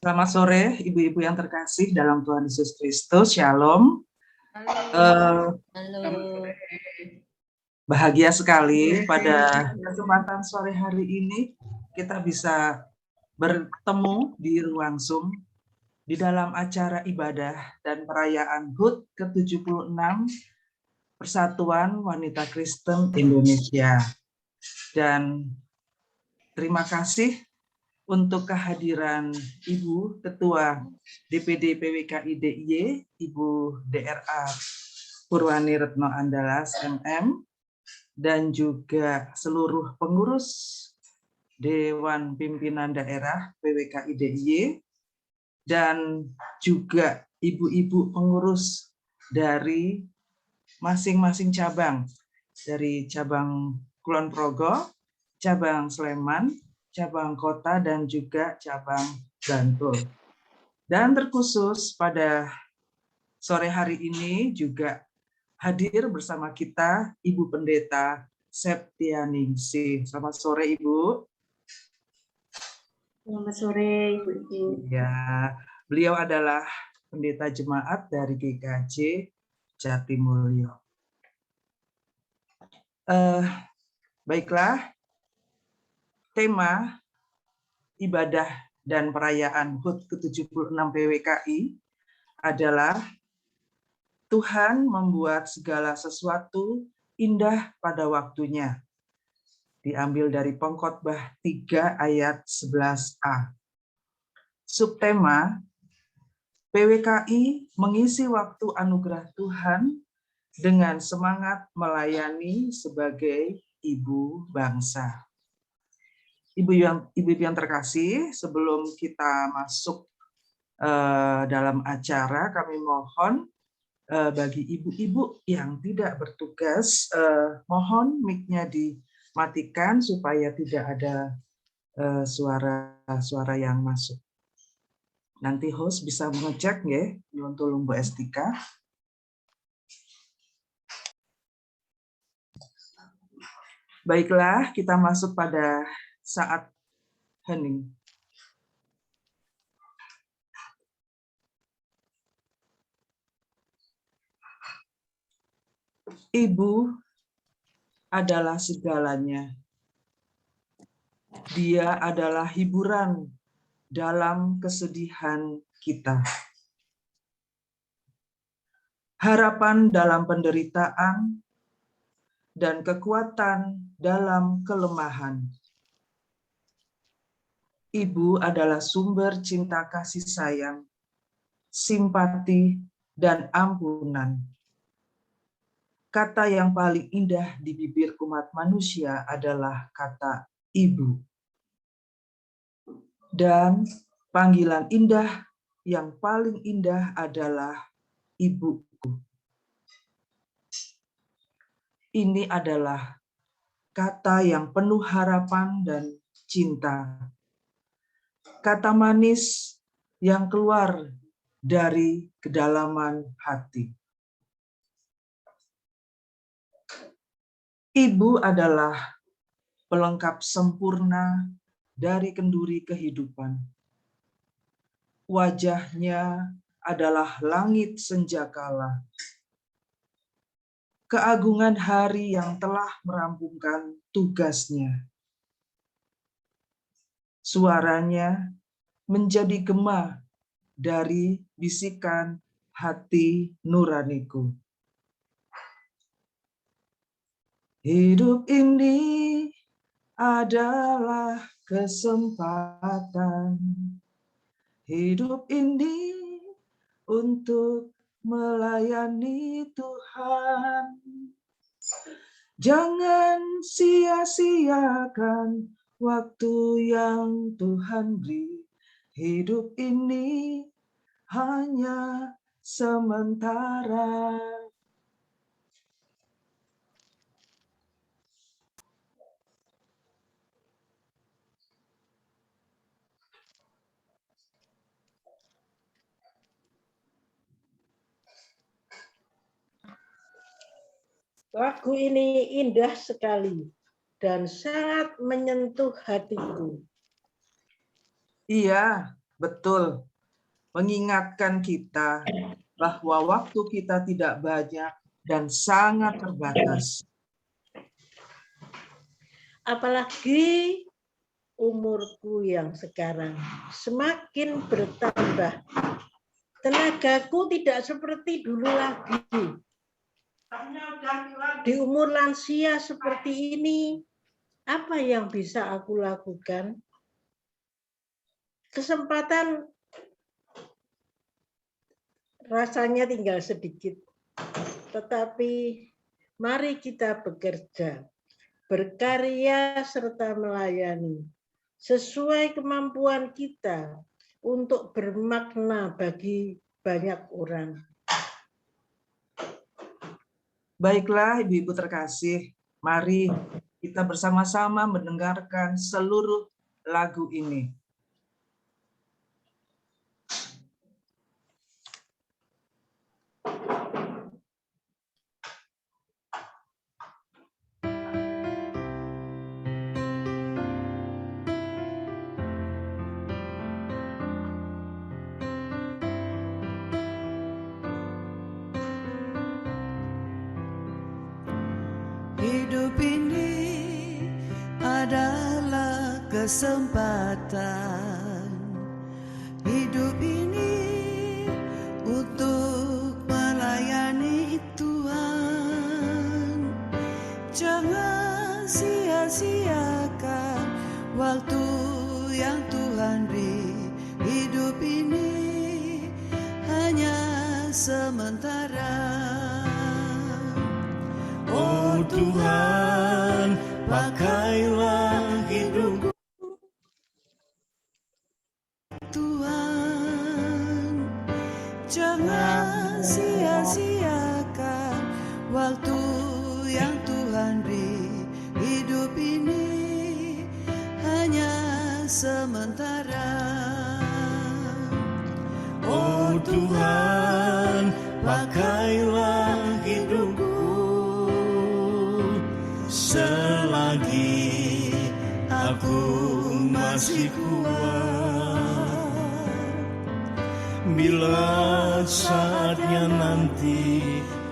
Selamat sore, ibu-ibu yang terkasih dalam Tuhan Yesus Kristus. Shalom. Halo. Bahagia sekali pada kesempatan sore hari ini kita bisa bertemu di ruang Zoom di dalam acara ibadah dan perayaan HUT ke-76 Persatuan Wanita Kristen Indonesia. Dan terima kasih untuk kehadiran Ibu Ketua DPD PWKI DIY, Ibu DRA Purwani Retno Andalas MM, dan juga seluruh pengurus Dewan Pimpinan Daerah PWKI DIY, dan juga ibu-ibu pengurus dari masing-masing cabang, dari cabang Kulon Progo, cabang Sleman, cabang kota, dan juga cabang Bantul. Dan terkhusus pada sore hari ini juga hadir bersama kita Ibu Pendeta Septianingsih. Selamat sore Ibu. Selamat sore Ibu. Ya, beliau adalah pendeta jemaat dari GKJ Jatimulyo. Baiklah, tema ibadah dan perayaan HUT ke-76 PWKI adalah Tuhan membuat segala sesuatu indah pada waktunya. Diambil dari Pengkhotbah 3 ayat 11a. Subtema, PWKI mengisi waktu anugerah Tuhan dengan semangat melayani sebagai ibu bangsa. Ibu-ibu yang terkasih, sebelum kita masuk dalam acara, kami mohon bagi ibu-ibu yang tidak bertugas, mohon mic-nya dimatikan supaya tidak ada suara-suara yang masuk. Nanti host bisa mengecek ya, untuk Lumbu Estika. Baiklah, kita masuk pada saat hening. Ibu adalah segalanya. Dia adalah hiburan dalam kesedihan kita. Harapan dalam penderitaan dan kekuatan dalam kelemahan. Ibu adalah sumber cinta kasih sayang, simpati, dan ampunan. Kata yang paling indah di bibir umat manusia adalah kata ibu. Dan panggilan indah yang paling indah adalah ibuku. Ini adalah kata yang penuh harapan dan cinta. Kata manis yang keluar dari kedalaman hati. Ibu adalah pelengkap sempurna dari kenduri kehidupan. Wajahnya adalah langit senjakala. Keagungan hari yang telah merampungkan tugasnya. Suaranya menjadi gema dari bisikan hati nuraniku. Hidup ini adalah kesempatan. Hidup ini untuk melayani Tuhan. Jangan sia-siakan waktu yang Tuhan beri. Hidup ini hanya sementara. Lagu ini indah sekali dan sangat menyentuh hatiku. Iya, Betul, mengingatkan kita bahwa waktu kita tidak banyak dan sangat terbatas. Apalagi umurku yang sekarang semakin bertambah. Tenagaku tidak seperti dulu lagi. Di umur lansia seperti ini, apa yang bisa aku lakukan? Kesempatan rasanya tinggal sedikit. Tetapi mari kita bekerja, berkarya serta melayani sesuai kemampuan kita untuk bermakna bagi banyak orang. Baiklah Ibu-ibu terkasih, mari kita bersama-sama mendengarkan seluruh lagu ini. Hidup ini adalah kesempatan. Hidup ini untuk melayani Tuhan. Jangan sia-siakan waktu yang Tuhan beri. Hidup ini hanya sementara. Oh Tuhan, pakailah hidupku. Tuhan, jangan sia-siakan waktu yang Tuhan beri. Hidup ini hanya sementara. Oh Tuhan, pakailah hidupku. Selagi aku masih kuat, bila saatnya nanti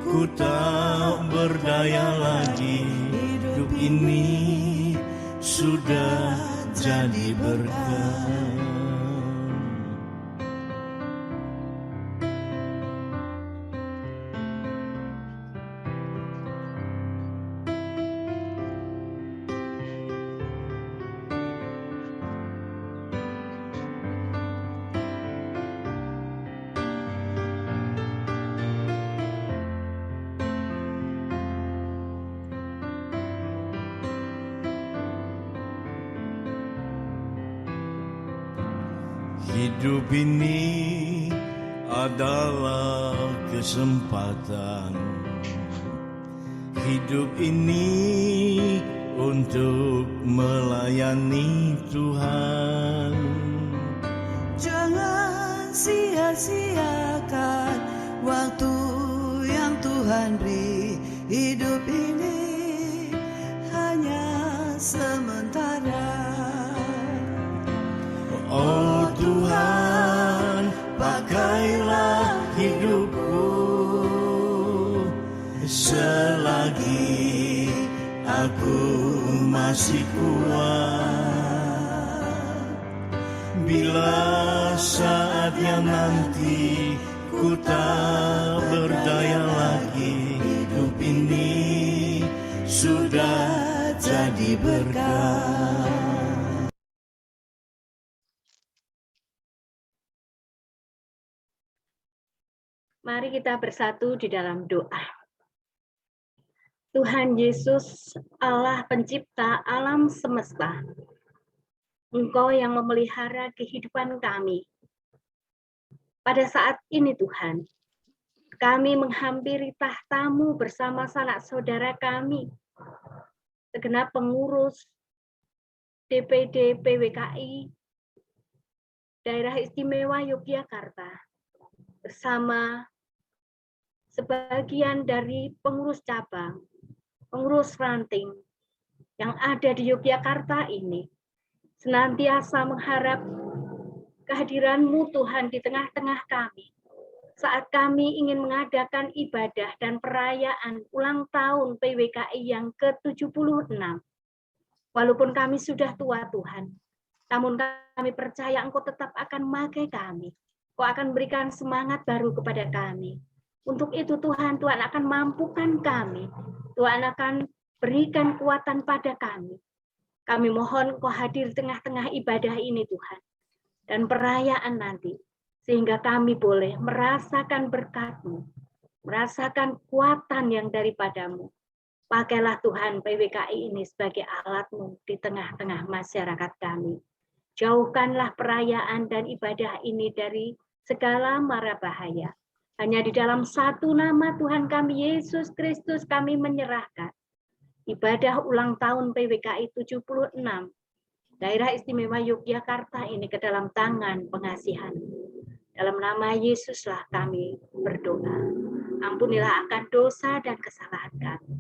ku tak berdaya lagi, hidup ini sudah jadi berkah. Hidup ini adalah kesempatan. Hidup ini untuk melayani Tuhan. Jangan sia-siakan waktu yang Tuhan beri. Hidup ini hanya sementara. Oh Tuhan, pakailah hidupku selagi aku masih kuat. Bila saatnya nanti ku tak berdaya lagi, hidup ini sudah jadi berkah. Mari kita bersatu di dalam doa. Tuhan Yesus, Allah pencipta alam semesta, Engkau yang memelihara kehidupan kami. Pada saat ini Tuhan, kami menghampiri tahta-Mu bersama sanak saudara kami, segenap pengurus DPD PWKI, Daerah Istimewa Yogyakarta, bersama sebagian dari pengurus cabang, pengurus ranting yang ada di Yogyakarta ini, senantiasa mengharap kehadiran-Mu Tuhan di tengah-tengah kami. Saat kami ingin mengadakan ibadah dan perayaan ulang tahun PWKI yang ke-76. Walaupun kami sudah tua Tuhan, namun kami percaya Engkau tetap akan memakai kami. Engkau akan berikan semangat baru kepada kami. Untuk itu Tuhan, Tuhan akan mampukan kami. Tuhan akan berikan kekuatan pada kami. Kami mohon Engkau hadir di tengah-tengah ibadah ini Tuhan. Dan perayaan nanti. Sehingga kami boleh merasakan berkat-Mu. Merasakan kekuatan yang daripadamu. Pakailah Tuhan PWKI ini sebagai alat-Mu di tengah-tengah masyarakat kami. Jauhkanlah perayaan dan ibadah ini dari segala mara bahaya. Hanya di dalam satu nama Tuhan kami, Yesus Kristus, kami menyerahkan ibadah ulang tahun PWKI 76, Daerah Istimewa Yogyakarta ini ke dalam tangan pengasihan. Dalam nama Yesuslah kami berdoa. Ampunilah akan dosa dan kesalahan kami.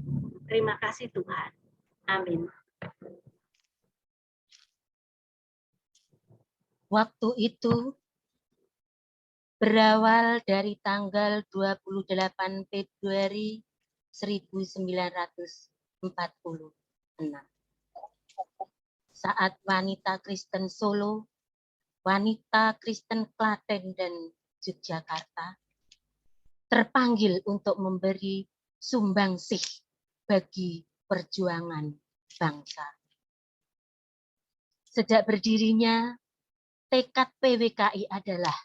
Terima kasih Tuhan. Amin. Waktu itu berawal dari tanggal 28 Februari 1946. Saat wanita Kristen Solo, wanita Kristen Klaten dan Yogyakarta terpanggil untuk memberi sumbangsih bagi perjuangan bangsa. Sejak berdirinya, tekad PWKI adalah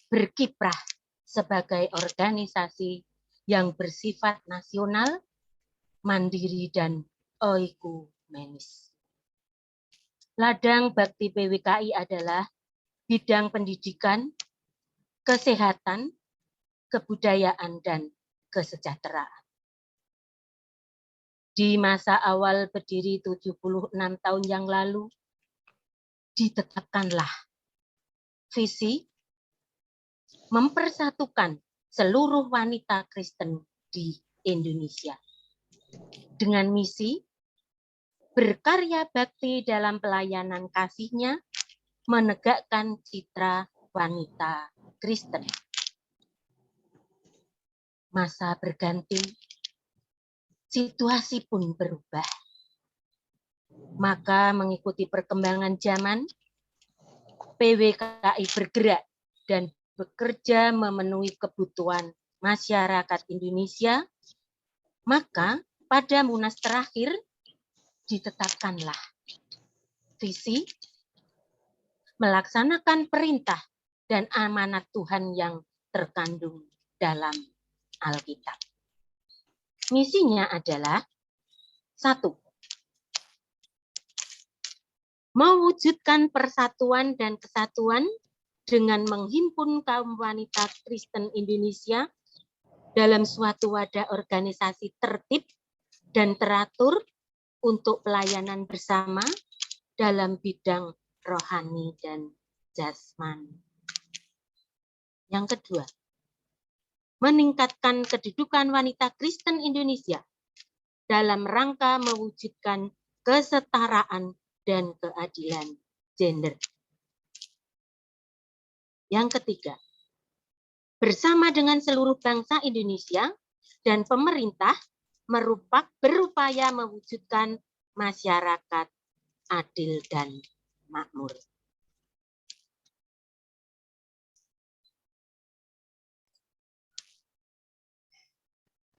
berkiprah sebagai organisasi yang bersifat nasional, mandiri, dan oikumenis. Ladang bakti PWKI adalah bidang pendidikan, kesehatan, kebudayaan, dan kesejahteraan. Di masa awal berdiri 76 tahun yang lalu, ditetapkanlah visi mempersatukan seluruh wanita Kristen di Indonesia dengan misi berkarya bakti dalam pelayanan kasihnya, menegakkan citra wanita Kristen. Masa berganti, situasi pun berubah. Maka mengikuti perkembangan zaman, PWKI bergerak dan bekerja memenuhi kebutuhan masyarakat Indonesia. Maka pada Munas terakhir ditetapkanlah visi melaksanakan perintah dan amanat Tuhan yang terkandung dalam Alkitab. Misinya adalah 1. Mewujudkan persatuan dan kesatuan dengan menghimpun kaum wanita Kristen Indonesia dalam suatu wadah organisasi tertib dan teratur untuk pelayanan bersama dalam bidang rohani dan jasmani. Yang kedua, meningkatkan kedudukan wanita Kristen Indonesia dalam rangka mewujudkan kesetaraan dan keadilan gender. Yang ketiga, bersama dengan seluruh bangsa Indonesia dan pemerintah berupaya mewujudkan masyarakat adil dan makmur.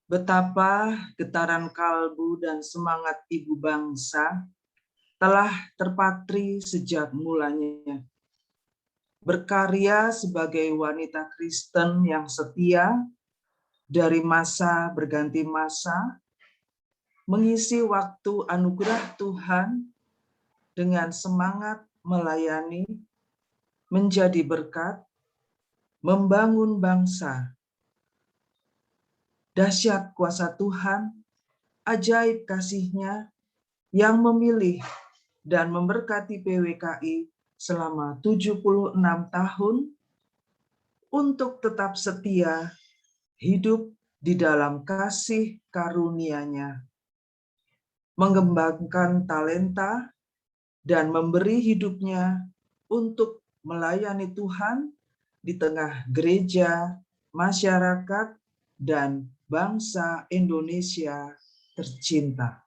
Betapa getaran kalbu dan semangat ibu bangsa telah terpatri sejak mulanya. Berkarya sebagai wanita Kristen yang setia dari masa berganti masa, mengisi waktu anugerah Tuhan dengan semangat melayani, menjadi berkat, membangun bangsa. Dahsyat kuasa Tuhan, ajaib kasih-Nya yang memilih dan memberkati PWKI selama 76 tahun untuk tetap setia hidup di dalam kasih karunia-Nya, mengembangkan talenta dan memberi hidupnya untuk melayani Tuhan di tengah gereja, masyarakat, dan bangsa Indonesia tercinta.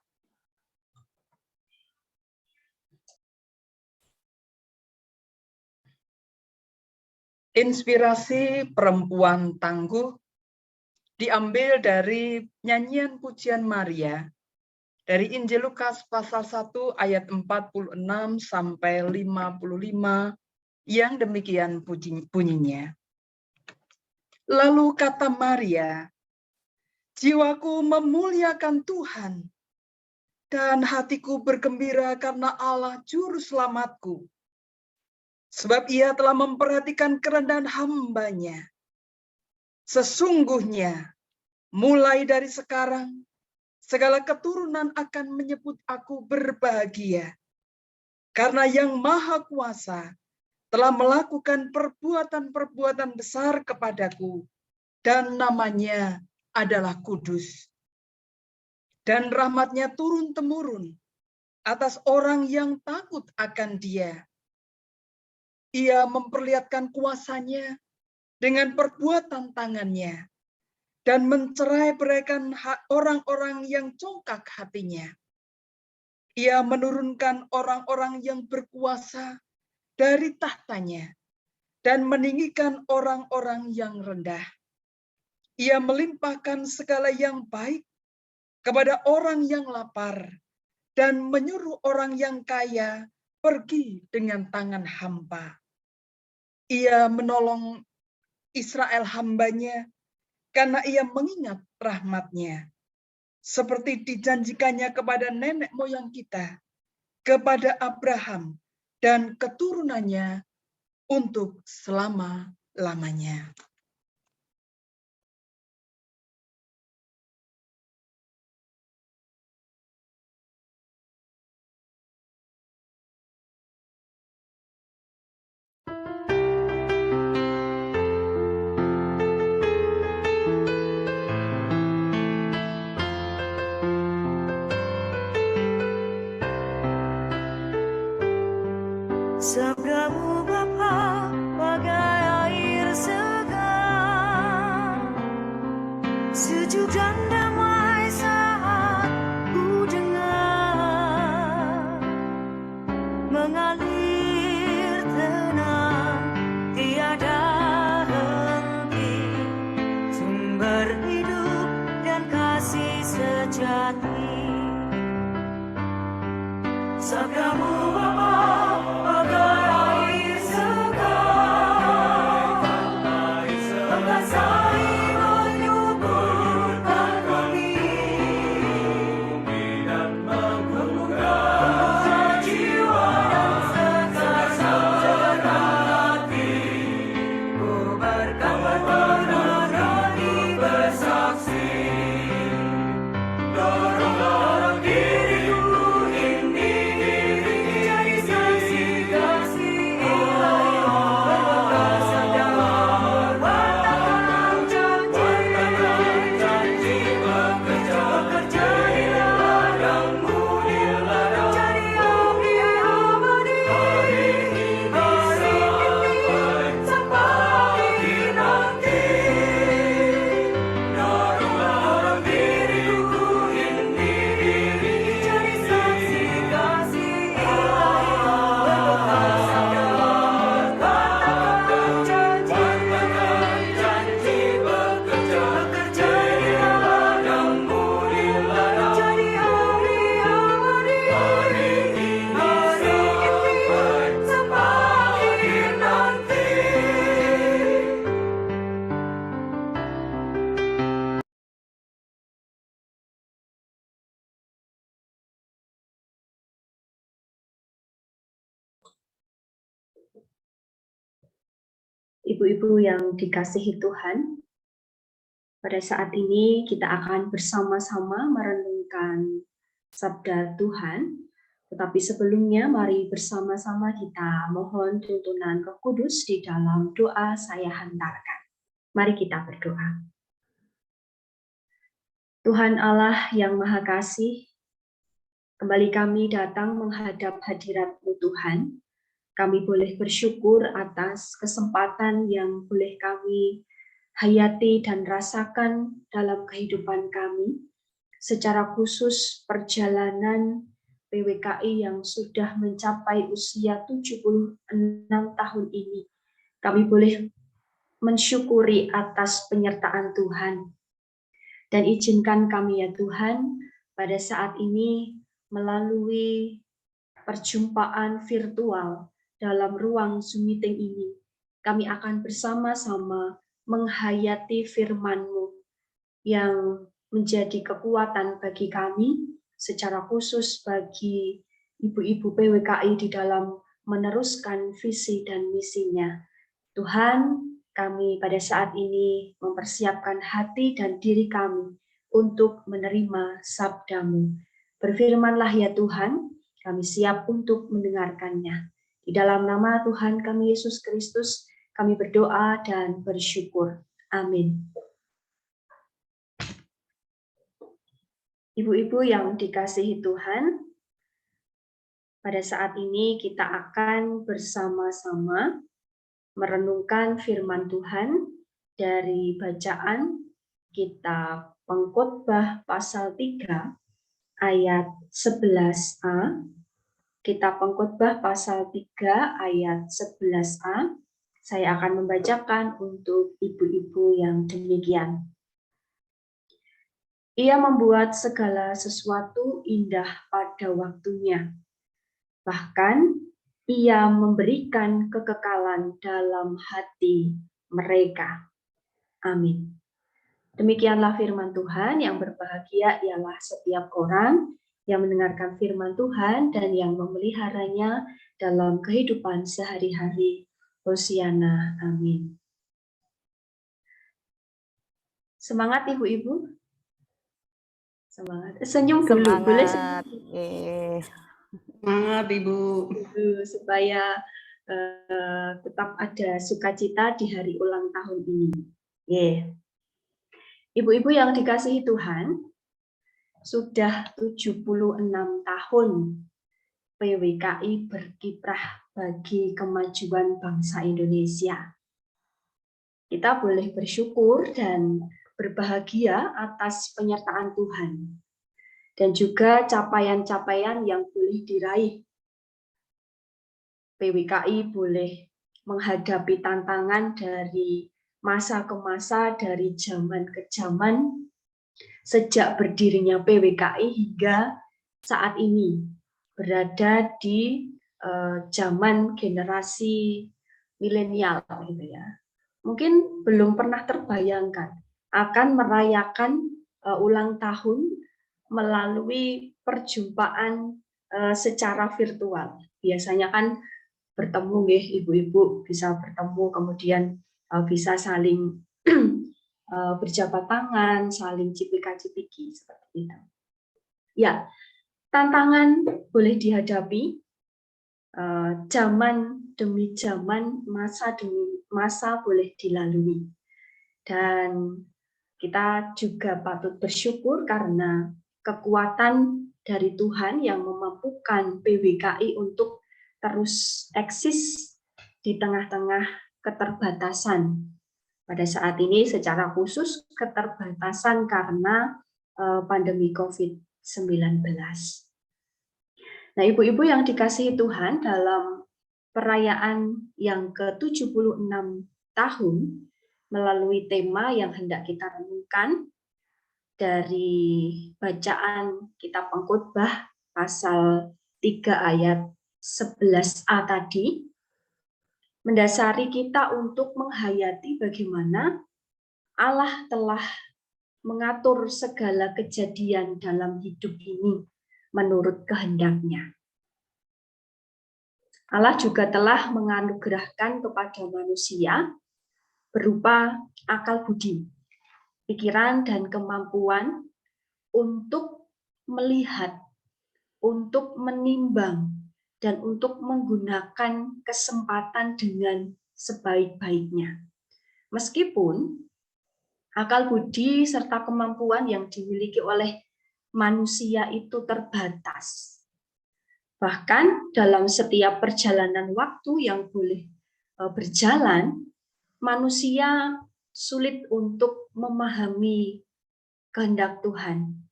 Inspirasi perempuan tangguh diambil dari nyanyian pujian Maria dari Injil Lukas pasal 1 ayat 46 sampai 55 yang demikian bunyinya. Lalu kata Maria, jiwaku memuliakan Tuhan dan hatiku bergembira karena Allah juru selamatku. Sebab ia telah memperhatikan kerendahan hamba-Nya. Sesungguhnya, mulai dari sekarang, segala keturunan akan menyebut aku berbahagia. Karena Yang Maha Kuasa telah melakukan perbuatan-perbuatan besar kepadaku, dan namanya adalah kudus. Dan rahmat-Nya turun-temurun atas orang yang takut akan Dia. Ia memperlihatkan kuasa-Nya dengan perbuatan tangan-Nya dan mencerai-beraikan orang-orang yang congkak hatinya. Ia menurunkan orang-orang yang berkuasa dari tahtanya dan meninggikan orang-orang yang rendah. Ia melimpahkan segala yang baik kepada orang yang lapar dan menyuruh orang yang kaya pergi dengan tangan hampa. Ia menolong Israel hamba-Nya karena ia mengingat rahmat-Nya, seperti dijanjikannya kepada nenek moyang kita, kepada Abraham dan keturunannya untuk selama-lamanya. Sabdamu Bapa bagai air segar, sejuk dan damai saat ku dengar, mengalir tenang tiada henti, sumber hidup dan kasih sejati. Sabdamu Bapa bagai air segar, membasahi menyuburkan bumi dan menggugah jiwa dan segenap hati. Ku berani bersaksi, dorong diriku ini jadi saksi kasih Ilahi. Berbekas dalam katakan janji, bekerja di ladangmu, jadi abdi abadi hari ini sampai nanti. Dorong diriku ini jadi saksi kasih Ilahi. Berbekas dalam katakan janji, bekerja di ladangmu, jadi abdi abadi hari ini sampai nanti. Ibu-ibu yang dikasihi Tuhan, pada saat ini kita akan bersama-sama merenungkan sabda Tuhan. Tetapi sebelumnya mari bersama-sama kita mohon tuntunan Roh Kudus di dalam doa saya hantarkan. Mari kita berdoa. Tuhan Allah yang Maha Kasih, kembali kami datang menghadap hadirat-Mu Tuhan, Kami boleh bersyukur atas kesempatan yang boleh kami hayati dan rasakan dalam kehidupan kami, secara khusus perjalanan PWKI yang sudah mencapai usia 76 tahun ini. Kami boleh mensyukuri atas penyertaan Tuhan. Dan izinkan kami ya Tuhan, pada saat ini melalui perjumpaan virtual dalam ruang Zoom meeting ini, kami akan bersama-sama menghayati firman-Mu yang menjadi kekuatan bagi kami, secara khusus bagi ibu-ibu PWKI di dalam meneruskan visi dan misinya. Tuhan, kami pada saat ini mempersiapkan hati dan diri kami untuk menerima sabda-Mu. Berfirmanlah ya Tuhan, kami siap untuk mendengarkannya. Di dalam nama Tuhan kami Yesus Kristus, kami berdoa dan bersyukur. Amin. Ibu-ibu yang dikasihi Tuhan, pada saat ini kita akan bersama-sama merenungkan firman Tuhan dari bacaan kitab Pengkhotbah pasal 3 ayat 11a. Kitab Pengkhotbah pasal 3 ayat 11a. Saya akan membacakan untuk ibu-ibu yang demikian. Ia membuat segala sesuatu indah pada waktunya. Bahkan ia memberikan kekekalan dalam hati mereka. Amin. Demikianlah firman Tuhan. Yang berbahagia ialah setiap orang yang mendengarkan firman Tuhan dan yang memeliharanya dalam kehidupan sehari-hari. Hosiana. Amin. Semangat ibu-ibu. Semangat. Senyum dulu. Boleh Semangat. Semangat Ibu. supaya tetap ada sukacita di hari ulang tahun ini. Ibu-ibu yang dikasihi Tuhan, sudah 76 tahun PWKI berkiprah bagi kemajuan bangsa Indonesia. Kita boleh bersyukur dan berbahagia atas penyertaan Tuhan dan juga capaian-capaian yang boleh diraih. PWKI boleh menghadapi tantangan dari masa ke masa, dari zaman ke zaman, sejak berdirinya PWKI hingga saat ini berada di zaman generasi milenial, gitu ya. Mungkin belum pernah terbayangkan akan merayakan ulang tahun melalui perjumpaan secara virtual. Biasanya kan bertemu ya ibu-ibu, bisa bertemu kemudian bisa saling berjabat tangan, saling cipika-cipiki seperti itu. Ya, tantangan boleh dihadapi, zaman demi zaman, masa demi masa boleh dilalui. Dan kita juga patut bersyukur karena kekuatan dari Tuhan yang memampukan PWKI untuk terus eksis di tengah-tengah keterbatasan. Pada saat ini secara khusus keterbatasan karena pandemi COVID-19. Nah, ibu-ibu yang dikasihi Tuhan, dalam perayaan yang ke-76 tahun melalui tema yang hendak kita renungkan dari bacaan kitab Pengkhotbah pasal 3 ayat 11a tadi, mendasari kita untuk menghayati bagaimana Allah telah mengatur segala kejadian dalam hidup ini menurut kehendaknya. Allah juga telah menganugerahkan kepada manusia berupa akal budi, pikiran dan kemampuan untuk melihat, untuk menimbang, dan untuk menggunakan kesempatan dengan sebaik-baiknya. Meskipun akal budi serta kemampuan yang dimiliki oleh manusia itu terbatas, Bahkan dalam setiap perjalanan waktu yang boleh berjalan, manusia sulit untuk memahami kehendak Tuhan.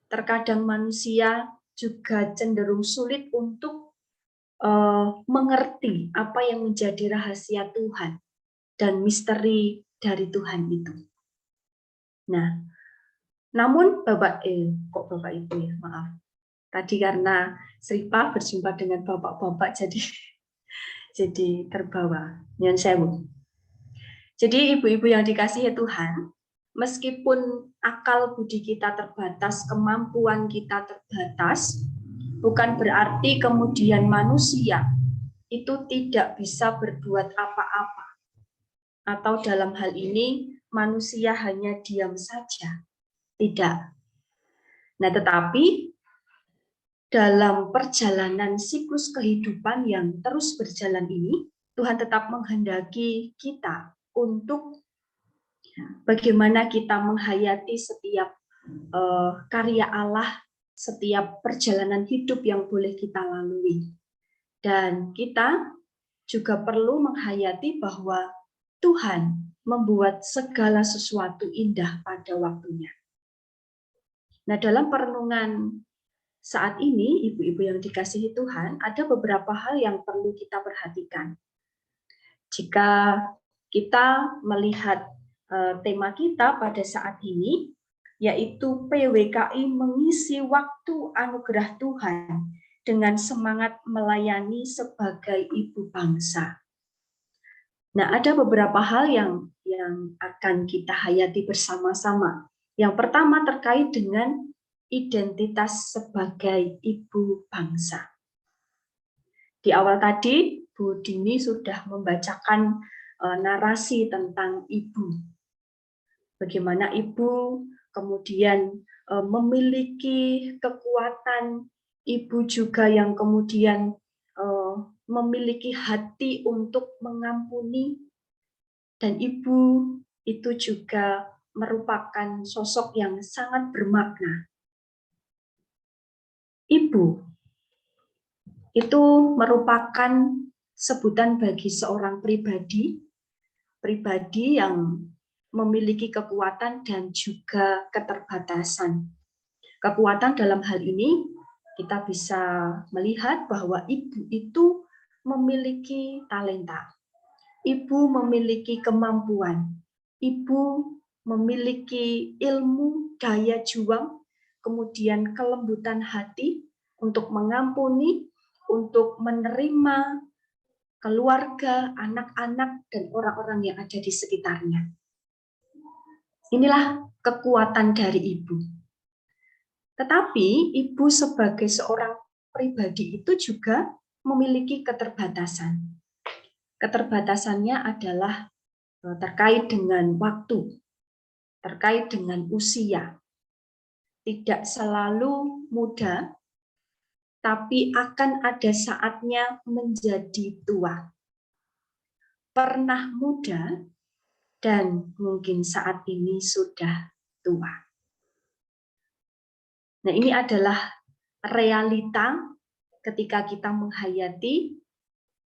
Terkadang manusia juga cenderung sulit untuk mengerti apa yang menjadi rahasia Tuhan dan misteri dari Tuhan itu. Nah, namun Bapak Ibu ya, maaf. Tadi karena Sripa berjumpa dengan bapak-bapak jadi terbawa. Nyon sewu. Jadi ibu-ibu yang dikasihi Tuhan, meskipun akal budi kita terbatas, kemampuan kita terbatas, bukan berarti kemudian manusia itu tidak bisa berbuat apa-apa. Atau dalam hal ini manusia hanya diam saja. Tidak. Nah, tetapi dalam perjalanan siklus kehidupan yang terus berjalan ini, Tuhan tetap menghendaki kita untuk bagaimana kita menghayati setiap karya Allah, setiap perjalanan hidup yang boleh kita lalui. Dan kita juga perlu menghayati bahwa Tuhan membuat segala sesuatu indah pada waktunya. Nah, dalam perenungan saat ini, ibu-ibu yang dikasihi Tuhan, ada beberapa hal yang perlu kita perhatikan. Jika kita melihat tema kita pada saat ini, yaitu PWKI mengisi waktu anugerah Tuhan dengan semangat melayani sebagai ibu bangsa. Nah, ada beberapa hal yang akan kita hayati bersama-sama. Yang pertama terkait dengan identitas sebagai ibu bangsa. Di awal tadi, Bu Dini sudah membacakan narasi tentang ibu. Bagaimana ibu kemudian memiliki kekuatan, ibu juga yang kemudian memiliki hati untuk mengampuni, dan ibu itu juga merupakan sosok yang sangat bermakna. Ibu itu merupakan sebutan bagi seorang pribadi yang memiliki kekuatan dan juga keterbatasan. Kekuatan dalam hal ini kita bisa melihat bahwa ibu itu memiliki talenta, ibu memiliki kemampuan, ibu memiliki ilmu, daya juang, kemudian kelembutan hati untuk mengampuni, untuk menerima keluarga, anak-anak, dan orang-orang yang ada di sekitarnya. Inilah kekuatan dari ibu. Tetapi ibu sebagai seorang pribadi itu juga memiliki keterbatasan. Keterbatasannya adalah terkait dengan waktu, terkait dengan usia. Tidak selalu muda, tapi akan ada saatnya menjadi tua. Pernah muda, dan mungkin saat ini sudah tua. Nah, ini adalah realita ketika kita menghayati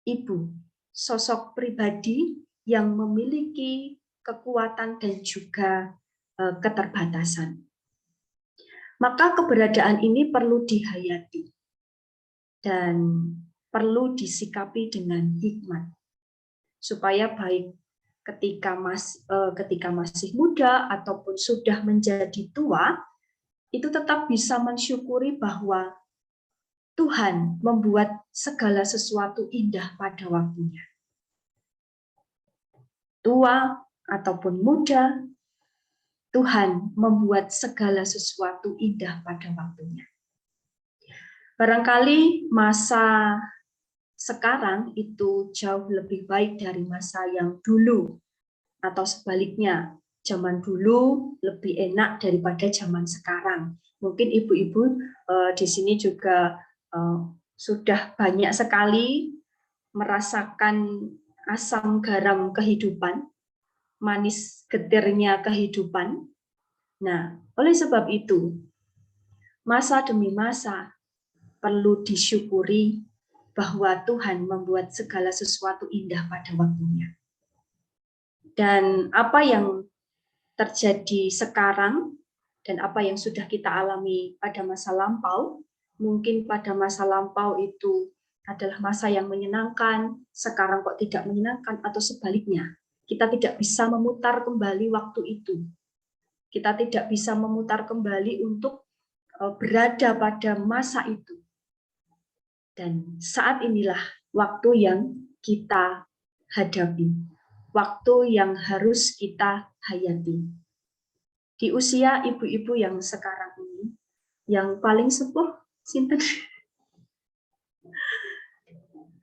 ibu, sosok pribadi yang memiliki kekuatan dan juga keterbatasan. Maka keberadaan ini perlu dihayati dan perlu disikapi dengan hikmat, supaya baik ketika masih muda ataupun sudah menjadi tua, itu tetap bisa mensyukuri bahwa Tuhan membuat segala sesuatu indah pada waktunya. Tua ataupun muda, Tuhan membuat segala sesuatu indah pada waktunya. Barangkali masa sekarang itu jauh lebih baik dari masa yang dulu, atau sebaliknya, zaman dulu lebih enak daripada zaman sekarang. Mungkin ibu-ibu di sini juga sudah banyak sekali merasakan asam garam kehidupan, manis getirnya kehidupan. Nah, oleh sebab itu, masa demi masa, perlu disyukuri bahwa Tuhan membuat segala sesuatu indah pada waktunya. Dan apa yang terjadi sekarang dan apa yang sudah kita alami pada masa lampau, mungkin pada masa lampau itu adalah masa yang menyenangkan, sekarang kok tidak menyenangkan, atau sebaliknya. Kita tidak bisa memutar kembali waktu itu. Kita tidak bisa memutar kembali untuk berada pada masa itu. Dan saat inilah waktu yang kita hadapi, waktu yang harus kita hayati. Di usia ibu-ibu yang sekarang ini, yang paling sepuh, sinten?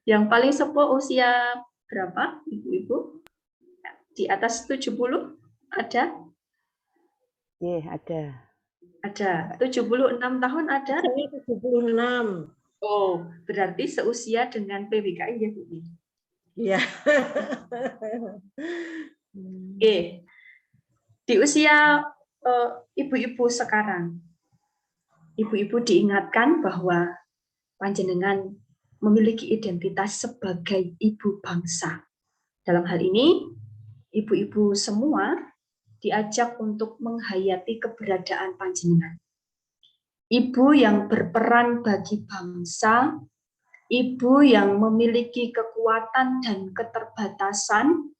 Yang paling sepuh usia berapa, ibu-ibu? Di atas 70 ada? Iya, ada. Ada. 76 tahun ada? Saya 76. Oh, berarti seusia dengan PWKI ya, Bu? Iya. Oke. Di usia ibu-ibu sekarang, ibu-ibu diingatkan bahwa panjenengan memiliki identitas sebagai ibu bangsa. Dalam hal ini, ibu-ibu semua diajak untuk menghayati keberadaan panjenengan. Ibu yang berperan bagi bangsa, ibu yang memiliki kekuatan dan keterbatasan,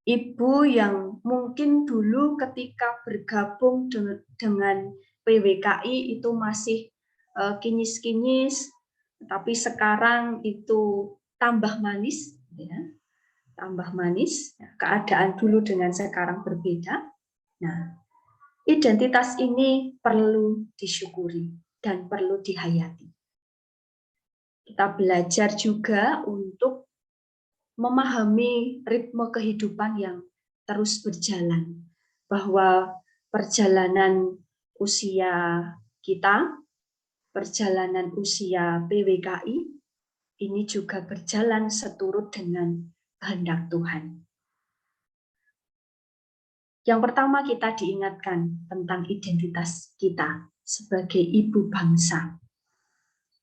ibu yang mungkin dulu ketika bergabung dengan PWKI itu masih kinyis-kinyis, tapi sekarang itu tambah manis, ya. Tambah manis, keadaan dulu dengan sekarang berbeda. Nah, identitas ini perlu disyukuri dan perlu dihayati. Kita belajar juga untuk memahami ritme kehidupan yang terus berjalan, bahwa perjalanan usia kita, perjalanan usia PWKI ini juga berjalan seturut dengan kehendak Tuhan. Yang pertama, kita diingatkan tentang identitas kita sebagai ibu bangsa.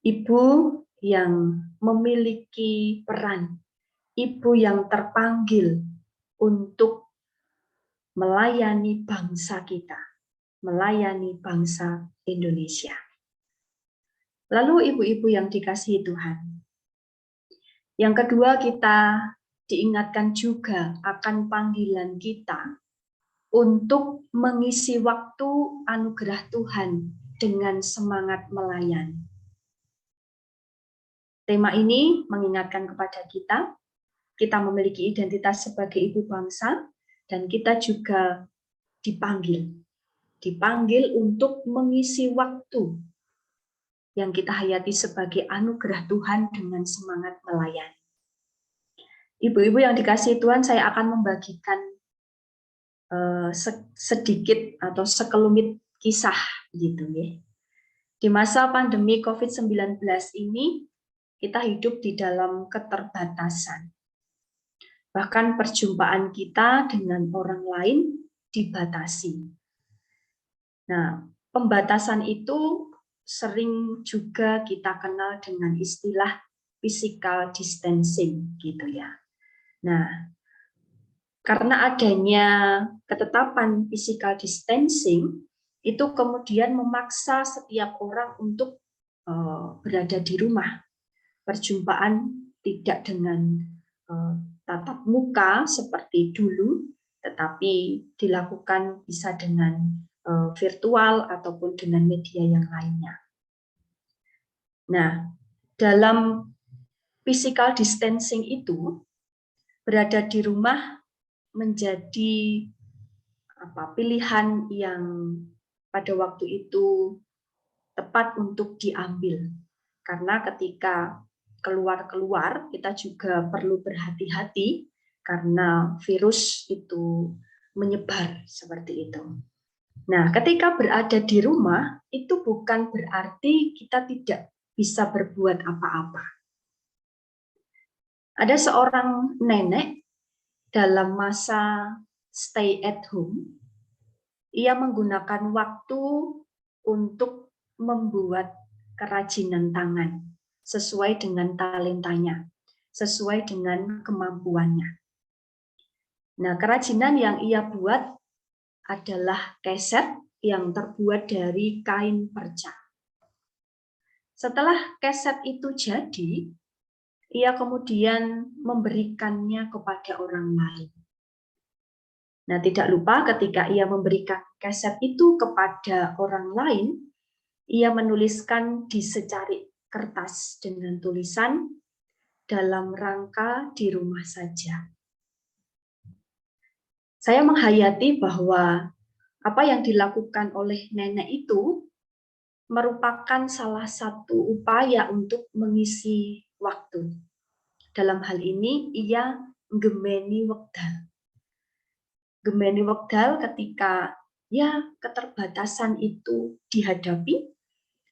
Ibu yang memiliki peran, ibu yang terpanggil untuk melayani bangsa kita, melayani bangsa Indonesia. Lalu ibu-ibu yang dikasihi Tuhan. Yang kedua, kita diingatkan juga akan panggilan kita untuk mengisi waktu anugerah Tuhan dengan semangat melayani. Tema ini mengingatkan kepada kita memiliki identitas sebagai ibu bangsa, dan kita juga dipanggil untuk mengisi waktu yang kita hayati sebagai anugerah Tuhan dengan semangat melayani. Ibu-ibu yang dikasihi Tuhan, saya akan membagikan sedikit atau sekelumit kisah gitu ya. Di masa pandemi COVID-19 ini, kita hidup di dalam keterbatasan. Bahkan perjumpaan kita dengan orang lain dibatasi. Nah, pembatasan itu sering juga kita kenal dengan istilah physical distancing gitu ya. Nah, karena adanya ketetapan physical distancing, itu kemudian memaksa setiap orang untuk berada di rumah. Perjumpaan tidak dengan tatap muka seperti dulu, tetapi dilakukan bisa dengan virtual ataupun dengan media yang lainnya. Nah, dalam physical distancing itu, berada di rumah menjadi pilihan yang pada waktu itu tepat untuk diambil. Karena ketika keluar-keluar, kita juga perlu berhati-hati karena virus itu menyebar seperti itu. Nah, ketika berada di rumah, itu bukan berarti kita tidak bisa berbuat apa-apa. Ada seorang nenek dalam masa stay at home, ia menggunakan waktu untuk membuat kerajinan tangan, sesuai dengan talentanya, sesuai dengan kemampuannya. Nah, kerajinan yang ia buat adalah keset yang terbuat dari kain perca. Setelah keset itu jadi, ia kemudian memberikannya kepada orang lain. Nah, tidak lupa ketika ia memberikan keset itu kepada orang lain, ia menuliskan di secarik kertas dengan tulisan dalam rangka di rumah saja. Saya menghayati bahwa apa yang dilakukan oleh nenek itu merupakan salah satu upaya untuk mengisi waktu. Dalam hal ini, ia gemeni wekdal. Gemeni wekdal ketika keterbatasan itu dihadapi,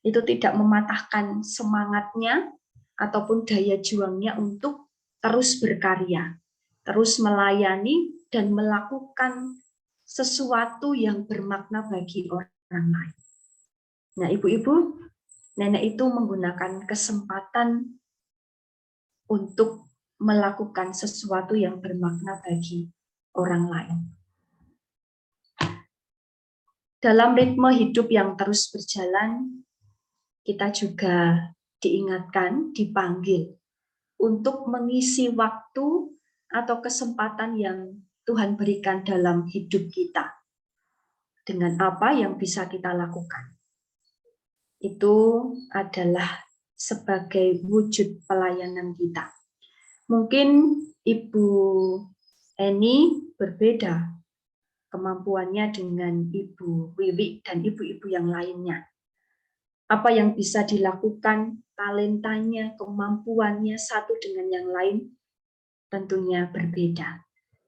itu tidak mematahkan semangatnya ataupun daya juangnya untuk terus berkarya, terus melayani dan melakukan sesuatu yang bermakna bagi orang lain. Nah, ibu-ibu, nenek itu menggunakan kesempatan untuk melakukan sesuatu yang bermakna bagi orang lain. Dalam ritme hidup yang terus berjalan, kita juga diingatkan, dipanggil untuk mengisi waktu atau kesempatan yang Tuhan berikan dalam hidup kita. Dengan apa yang bisa kita lakukan. Itu adalah sebagai wujud pelayanan kita. Mungkin Ibu Eni berbeda kemampuannya dengan Ibu Wiwi dan ibu-ibu yang lainnya. Apa yang bisa dilakukan, talentanya, kemampuannya satu dengan yang lain tentunya berbeda.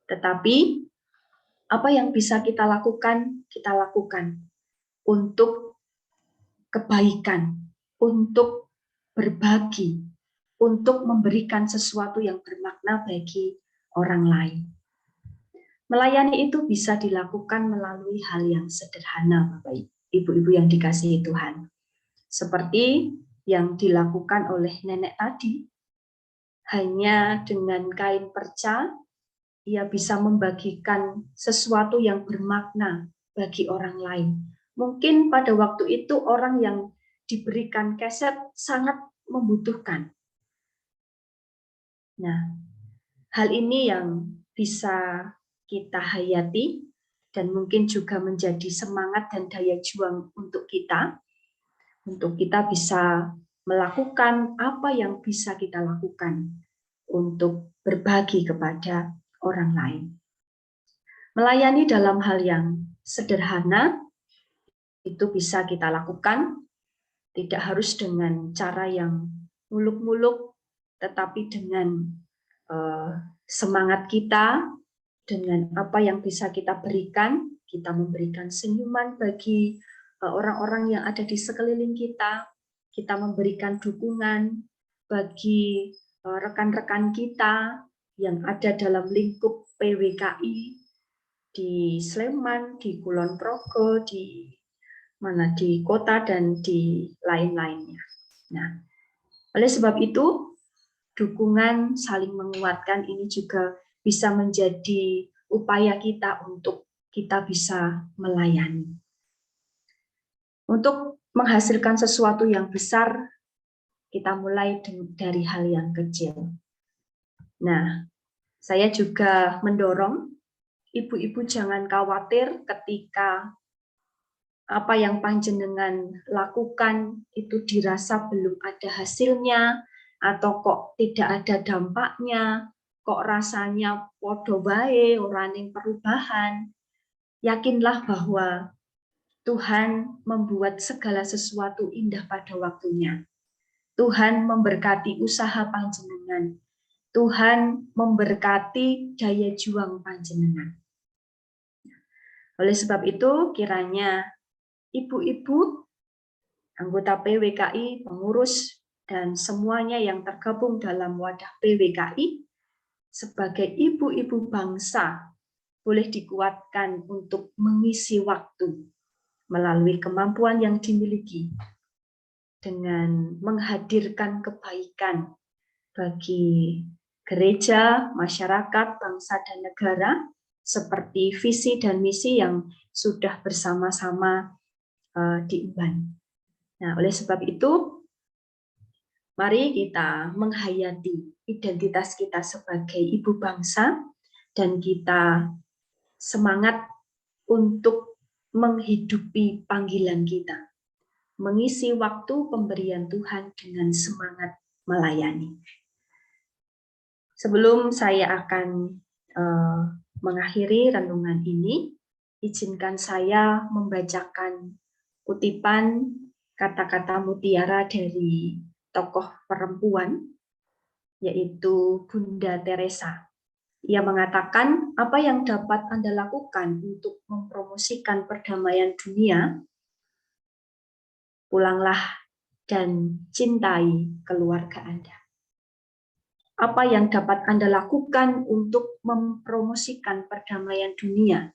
Tetapi apa yang bisa kita lakukan untuk kebaikan, untuk berbagi, untuk memberikan sesuatu yang bermakna bagi orang lain. Melayani itu bisa dilakukan melalui hal yang sederhana, Bapak Ibu-ibu yang dikasihi Tuhan. Seperti yang dilakukan oleh nenek tadi, hanya dengan kain perca, ia bisa membagikan sesuatu yang bermakna bagi orang lain. Mungkin pada waktu itu orang yang diberikan keset sangat membutuhkan. Nah, hal ini yang bisa kita hayati dan mungkin juga menjadi semangat dan daya juang untuk kita bisa melakukan apa yang bisa kita lakukan untuk berbagi kepada orang lain. Melayani dalam hal yang sederhana itu bisa kita lakukan, tidak harus dengan cara yang muluk-muluk, tetapi dengan semangat kita, dengan apa yang bisa kita berikan, kita memberikan senyuman bagi orang-orang yang ada di sekeliling kita memberikan dukungan bagi rekan-rekan kita yang ada dalam lingkup PWKI di Sleman, di Kulon Progo, di kota dan di lain-lainnya. Nah, oleh sebab itu, dukungan saling menguatkan ini juga bisa menjadi upaya kita untuk kita bisa melayani. Untuk menghasilkan sesuatu yang besar, kita mulai dari hal yang kecil. Nah, saya juga mendorong ibu-ibu jangan khawatir ketika apa yang panjenengan lakukan itu dirasa belum ada hasilnya, atau kok tidak ada dampaknya, kok rasanya podo wae, ora ning perubahan. Yakinlah bahwa Tuhan membuat segala sesuatu indah pada waktunya. Tuhan memberkati usaha panjenengan. Tuhan memberkati daya juang panjenengan. Oleh sebab itu, kiranya ibu-ibu, anggota PWKI, pengurus, dan semuanya yang tergabung dalam wadah PWKI, sebagai ibu-ibu bangsa, boleh dikuatkan untuk mengisi waktu melalui kemampuan yang dimiliki, dengan menghadirkan kebaikan bagi gereja, masyarakat, bangsa, dan negara, seperti visi dan misi yang sudah bersama-sama diemban. Nah, oleh sebab itu, mari kita menghayati identitas kita sebagai ibu bangsa, dan kita semangat untuk menghidupi panggilan kita, mengisi waktu pemberian Tuhan dengan semangat melayani. Sebelum saya akan mengakhiri renungan ini, izinkan saya membacakan kutipan kata-kata mutiara dari tokoh perempuan, yaitu Bunda Teresa. Ia mengatakan, apa yang dapat Anda lakukan untuk mempromosikan perdamaian dunia? Pulanglah dan cintai keluarga Anda. Apa yang dapat Anda lakukan untuk mempromosikan perdamaian dunia?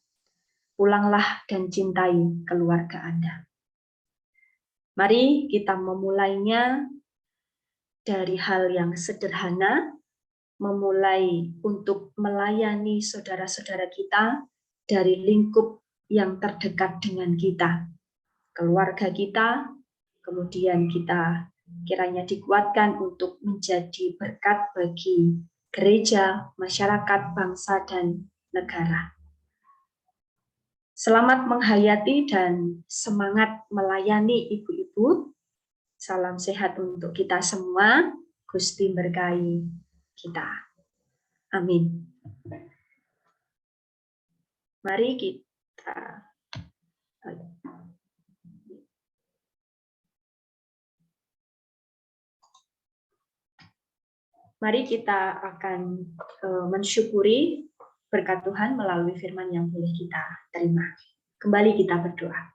Pulanglah dan cintai keluarga Anda. Mari kita memulainya dari hal yang sederhana, memulai untuk melayani saudara-saudara kita dari lingkup yang terdekat dengan kita, keluarga kita, kemudian kita kiranya dikuatkan untuk menjadi berkat bagi gereja, masyarakat, bangsa, dan negara. Selamat menghayati dan semangat melayani ibu-ibu. Salam sehat untuk kita semua. Gusti berkahi kita. Amin. Mari kita akan mensyukuri berkat Tuhan melalui firman yang boleh kita terima. Kembali kita berdoa.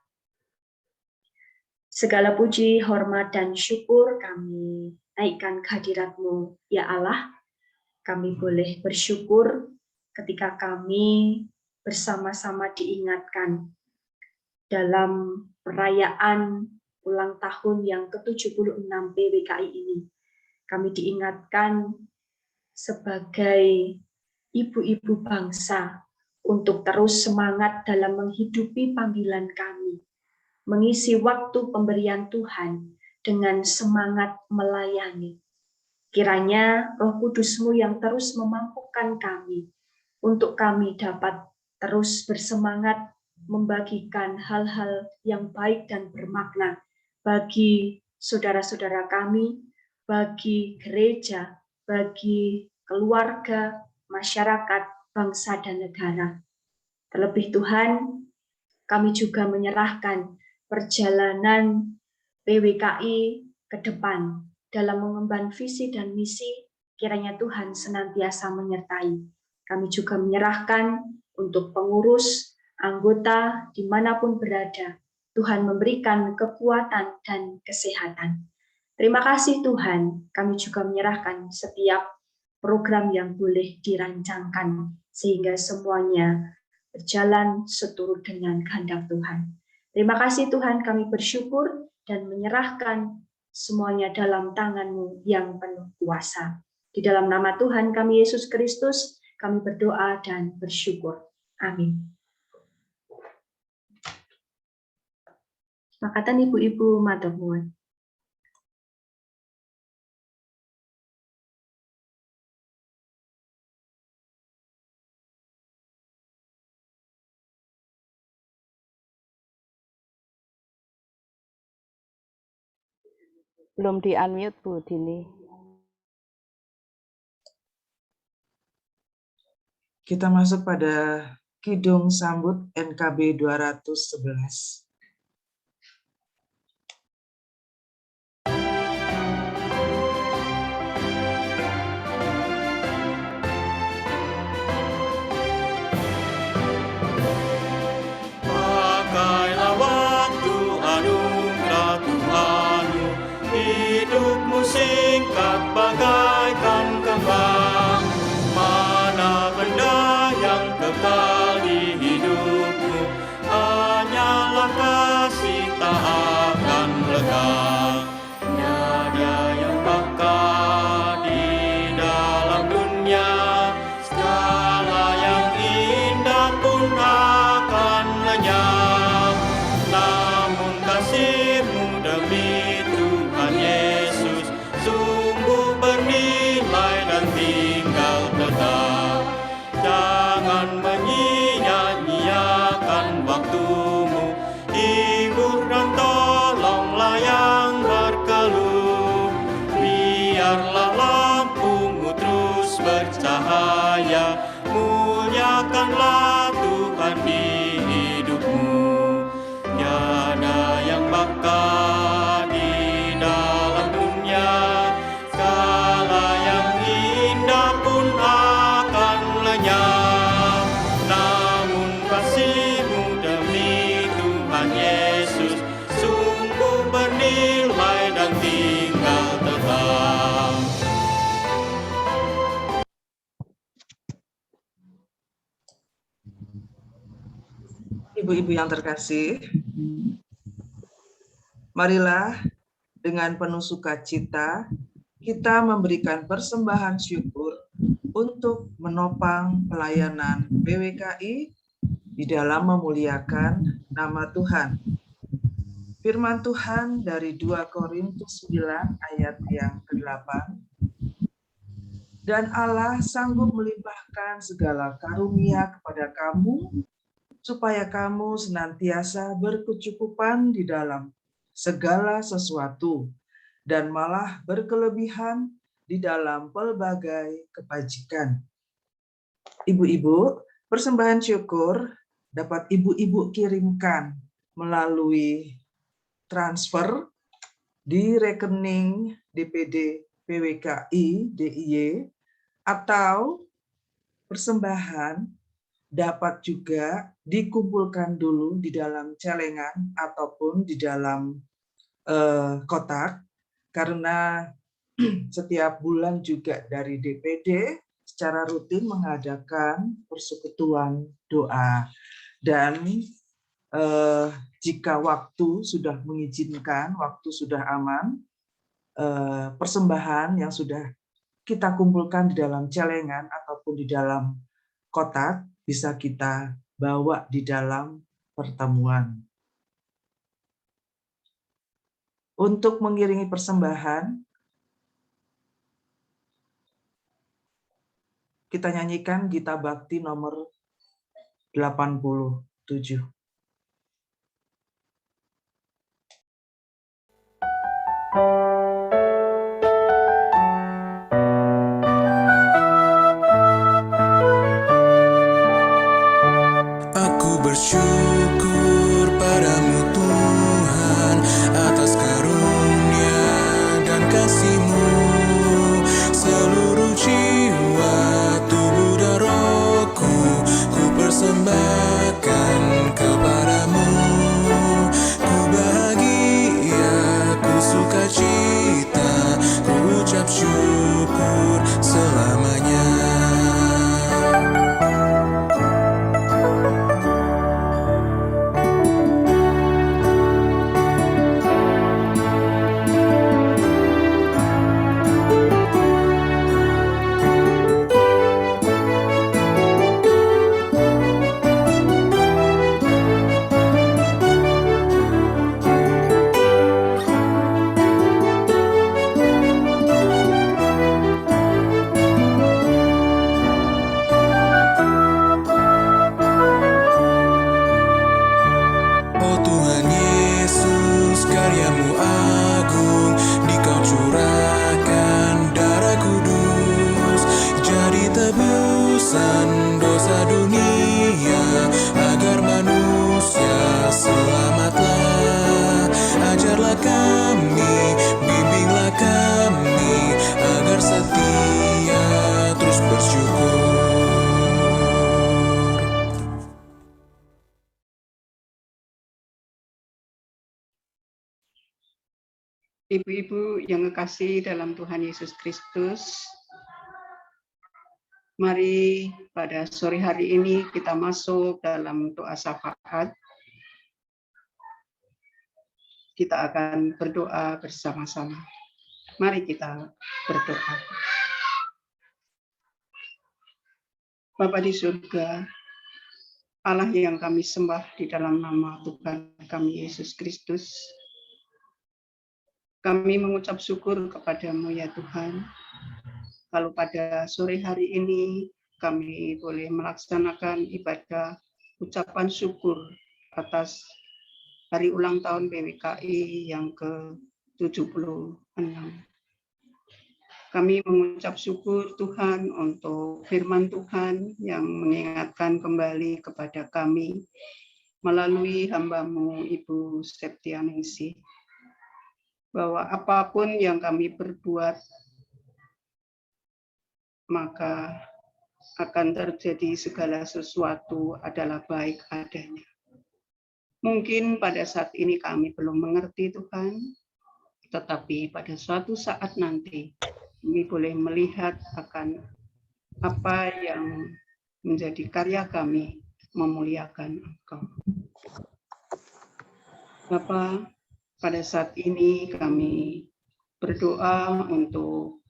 Segala puji, hormat, dan syukur kami naikkan kehadirat-Mu, ya Allah. Kami boleh bersyukur ketika kami bersama-sama diingatkan dalam perayaan ulang tahun yang ke-76 PWKI ini. Kami diingatkan sebagai ibu-ibu bangsa untuk terus semangat dalam menghidupi panggilan kami, mengisi waktu pemberian Tuhan dengan semangat melayani. Kiranya Roh Kudus-Mu yang terus memampukan kami untuk kami dapat terus bersemangat membagikan hal-hal yang baik dan bermakna bagi saudara-saudara kami, bagi gereja, bagi keluarga, masyarakat, bangsa, dan negara. Terlebih Tuhan, kami juga menyerahkan perjalanan PWKI ke depan dalam mengemban visi dan misi, kiranya Tuhan senantiasa menyertai. Kami juga menyerahkan untuk pengurus, anggota, dimanapun berada, Tuhan memberikan kekuatan dan kesehatan. Terima kasih Tuhan, kami juga menyerahkan setiap program yang boleh dirancangkan, sehingga semuanya berjalan seturut dengan kehendak Tuhan. Terima kasih Tuhan, kami bersyukur dan menyerahkan semuanya dalam tangan-Mu yang penuh kuasa. Di dalam nama Tuhan kami Yesus Kristus, kami berdoa dan bersyukur. Amin. Makatan ibu-ibu matur nuwun. Belum di-unmute Bu Dini. Kita masuk pada Kidung Sambut NKB 211. Pakailah waktu anugerah Tuhanmu, hidupmu singkat bagaikan kembang. Mana benda yang kekal di hidupmu, hanyalah kasih tak akan lekang. dan tinggal tetap. Jangan menyia-nyiakan waktumu, hibur dan tolonglah yang berkeluh. Biarlah lampumu terus bercahaya, muliakanlah Tuhan di hidupmu. Tiada yang bakat di dalam dunia, segala yang indah pun akan lenyap. Namun kasih-Mu demi Tuhan Yesus sungguh bernilai dan tinggal tetap. Ibu-ibu yang terkasih, marilah dengan penuh sukacita kita memberikan persembahan syukur untuk menopang pelayanan PWKI di dalam memuliakan nama Tuhan. Firman Tuhan dari 2 Korintus 9 ayat yang ke-8. Dan Allah sanggup melimpahkan segala karunia kepada kamu, supaya kamu senantiasa berkecukupan di dalam segala sesuatu, dan malah berkelebihan di dalam pelbagai kebajikan. Ibu-ibu, persembahan syukur dapat ibu-ibu kirimkan melalui transfer di rekening DPD PWKI DIY, atau persembahan dapat juga dikumpulkan dulu di dalam celengan ataupun di dalam kotak, karena setiap bulan juga dari DPD secara rutin mengadakan persekutuan doa. Dan jika waktu sudah mengizinkan, waktu sudah aman, persembahan yang sudah kita kumpulkan di dalam celengan ataupun di dalam kotak bisa kita bawa di dalam pertemuan. Untuk mengiringi persembahan, kita nyanyikan Gita Bakti nomor 87. Bersyukur padamu Tuhan atas karunia dan kasih-Mu, seluruh jiwa, tubuh dan rohku ku persembahkan kepadamu. Ku bahagia, ku sukacita, ku ucap syukur selamanya. Ibu-ibu yang kekasih dalam Tuhan Yesus Kristus, mari pada sore hari ini kita masuk dalam doa syafaat. Kita akan berdoa bersama-sama. Mari kita berdoa. Bapa di surga, Allah yang kami sembah di dalam nama Tuhan kami Yesus Kristus, kami mengucap syukur kepada-Mu ya Tuhan, kalau pada sore hari ini kami boleh melaksanakan ibadah ucapan syukur atas hari ulang tahun PWKI yang ke-76. Kami mengucap syukur Tuhan untuk firman Tuhan yang mengingatkan kembali kepada kami melalui hamba-Mu Ibu Septianingsih, bahwa apapun yang kami berbuat, maka akan terjadi segala sesuatu adalah baik adanya. Mungkin pada saat ini kami belum mengerti Tuhan, tetapi pada suatu saat nanti kami boleh melihat akan apa yang menjadi karya kami memuliakan Engkau. Bapa, pada saat ini kami berdoa untuk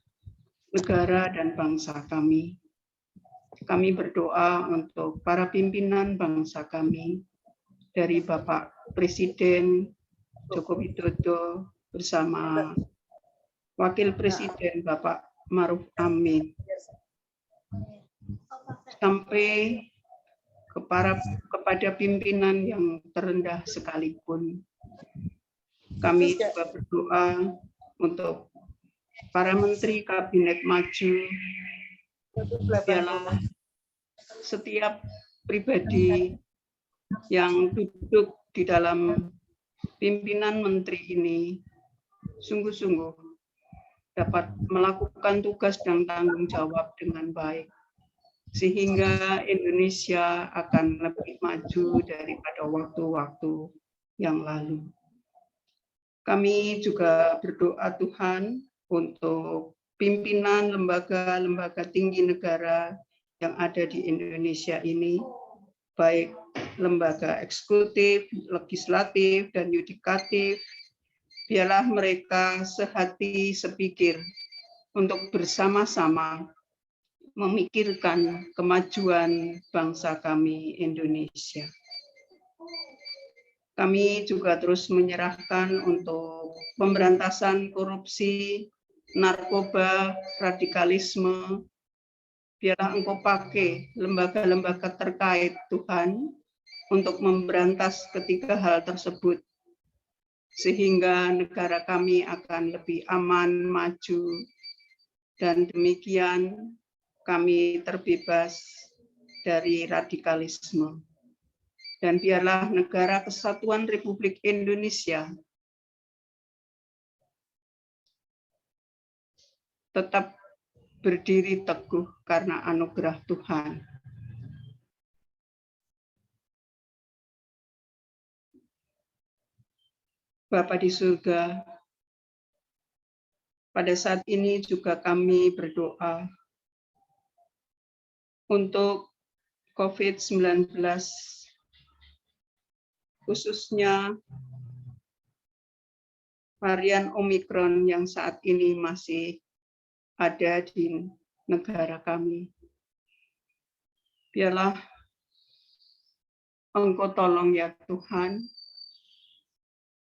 negara dan bangsa kami. Kami berdoa untuk para pimpinan bangsa kami, dari Bapak Presiden Joko Widodo bersama Wakil Presiden Bapak Ma'ruf Amin, sampai kepada pimpinan yang terendah sekalipun. Kami juga berdoa untuk para menteri kabinet maju, biarlah setiap pribadi yang duduk di dalam pimpinan menteri ini sungguh-sungguh dapat melakukan tugas dan tanggung jawab dengan baik, sehingga Indonesia akan lebih maju daripada waktu-waktu yang lalu. Kami juga berdoa Tuhan untuk pimpinan lembaga-lembaga tinggi negara yang ada di Indonesia ini, baik lembaga eksekutif, legislatif, dan yudikatif, biarlah mereka sehati sepikir untuk bersama-sama memikirkan kemajuan bangsa kami Indonesia. Kami juga terus menyerahkan untuk pemberantasan korupsi, narkoba, radikalisme. Biarlah Engkau pakai lembaga-lembaga terkait Tuhan untuk memberantas ketiga hal tersebut, sehingga negara kami akan lebih aman, maju, dan demikian kami terbebas dari radikalisme. Dan biarlah negara Kesatuan Republik Indonesia tetap berdiri teguh karena anugerah Tuhan. Bapa di surga, pada saat ini juga kami berdoa untuk COVID-19, khususnya varian Omikron yang saat ini masih ada di negara kami. Biarlah Engkau tolong ya Tuhan,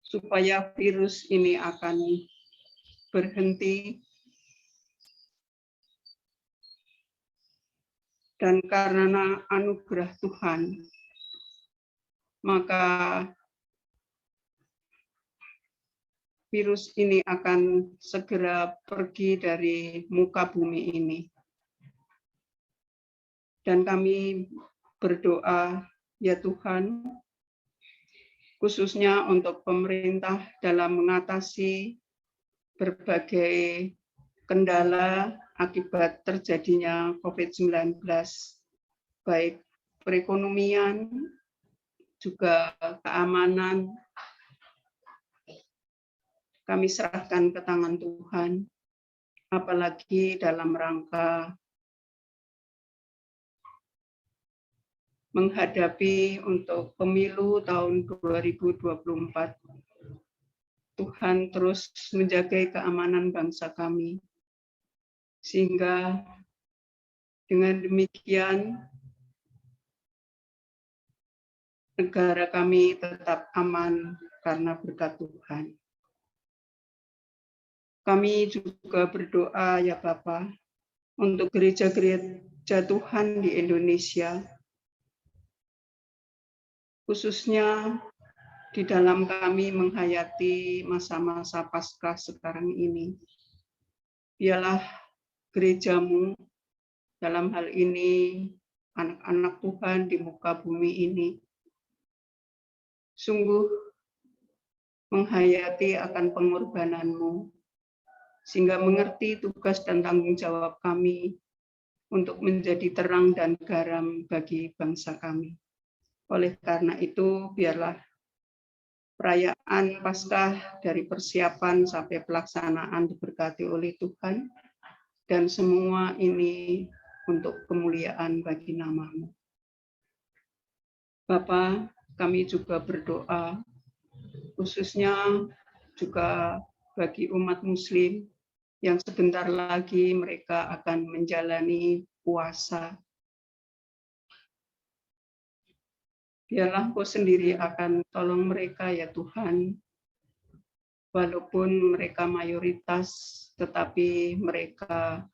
supaya virus ini akan berhenti, dan karena anugerah Tuhan, maka virus ini akan segera pergi dari muka bumi ini. Dan kami berdoa, ya Tuhan, khususnya untuk pemerintah dalam mengatasi berbagai kendala akibat terjadinya COVID-19, baik perekonomian, juga keamanan. Kami serahkan ke tangan Tuhan, apalagi dalam rangka menghadapi untuk pemilu tahun 2024. Tuhan terus menjaga keamanan bangsa kami, sehingga dengan demikian negara kami tetap aman karena berkat Tuhan. Kami juga berdoa ya Bapa, untuk gereja-gereja Tuhan di Indonesia, khususnya di dalam kami menghayati masa-masa Paskah sekarang ini. Biarlah gerejamu, dalam hal ini anak-anak Tuhan di muka bumi ini, sungguh menghayati akan pengorbananmu, sehingga mengerti tugas dan tanggung jawab kami untuk menjadi terang dan garam bagi bangsa kami. Oleh karena itu, biarlah perayaan Paskah dari persiapan sampai pelaksanaan diberkati oleh Tuhan, dan semua ini untuk kemuliaan bagi nama-Mu. Bapa, kami juga berdoa, khususnya juga bagi umat Muslim yang sebentar lagi mereka akan menjalani puasa. Biarlah Engkau sendiri akan tolong mereka ya Tuhan. Walaupun mereka mayoritas, tetapi mereka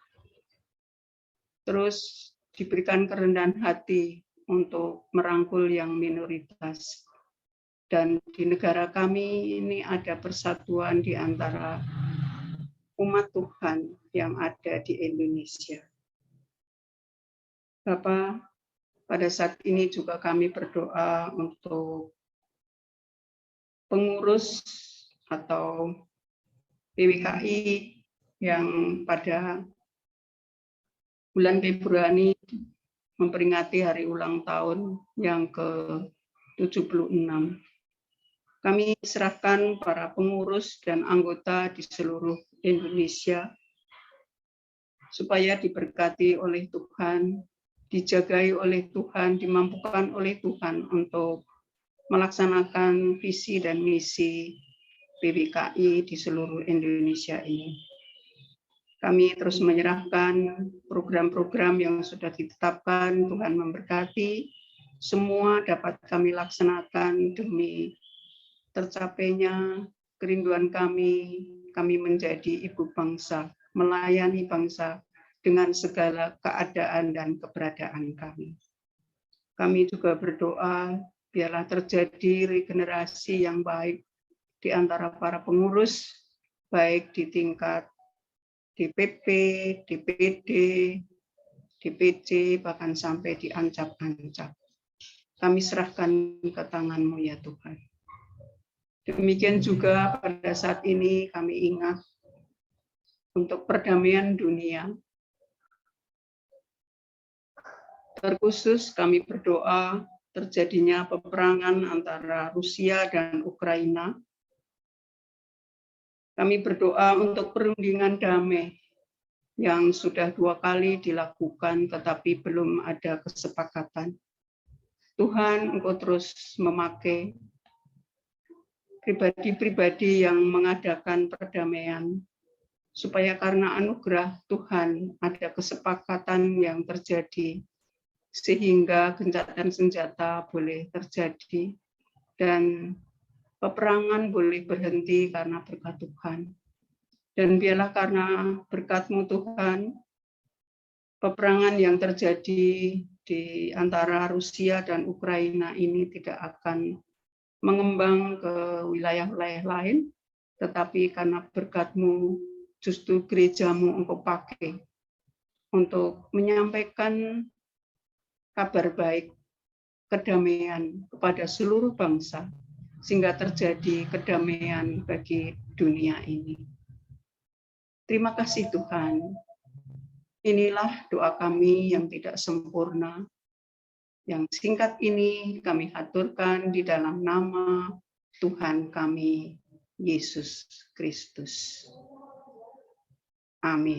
terus diberikan kerendahan hati untuk merangkul yang minoritas. Dan di negara kami ini ada persatuan di antara umat Tuhan yang ada di Indonesia. Bapak, pada saat ini juga kami berdoa untuk pengurus atau PWKI yang pada bulan Februari memperingati hari ulang tahun yang ke-76. Kami serahkan para pengurus dan anggota di seluruh Indonesia supaya diberkati oleh Tuhan, dijagai oleh Tuhan, dimampukan oleh Tuhan untuk melaksanakan visi dan misi PWKI di seluruh Indonesia ini. Kami terus menyerahkan program-program yang sudah ditetapkan, Tuhan memberkati, semua dapat kami laksanakan demi tercapainya kerinduan kami menjadi ibu bangsa, melayani bangsa dengan segala keadaan dan keberadaan kami. Kami juga berdoa, biarlah terjadi regenerasi yang baik di antara para pengurus, baik di tingkat DPP, DPD, DPC, bahkan sampai di ancap-ancap. Kami serahkan ke tangan-Mu ya Tuhan. Demikian juga pada saat ini kami ingat untuk perdamaian dunia. Terkhusus kami berdoa terjadinya peperangan antara Rusia dan Ukraina. Kami berdoa untuk perundingan damai yang sudah 2 kali dilakukan tetapi belum ada kesepakatan. Tuhan, Engkau terus memakai pribadi-pribadi yang mengadakan perdamaian, supaya karena anugerah Tuhan ada kesepakatan yang terjadi, sehingga gencatan senjata boleh terjadi, dan peperangan boleh berhenti karena berkat Tuhan. Dan biarlah karena berkat-Mu Tuhan, peperangan yang terjadi di antara Rusia dan Ukraina ini tidak akan mengembang ke wilayah-wilayah lain, tetapi karena berkat-Mu, justru gereja-Mu Engkau pakai untuk menyampaikan kabar baik, kedamaian kepada seluruh bangsa, sehingga terjadi kedamaian bagi dunia ini. Terima kasih Tuhan. Inilah doa kami yang tidak sempurna. Yang singkat ini kami haturkan di dalam nama Tuhan kami, Yesus Kristus. Amin.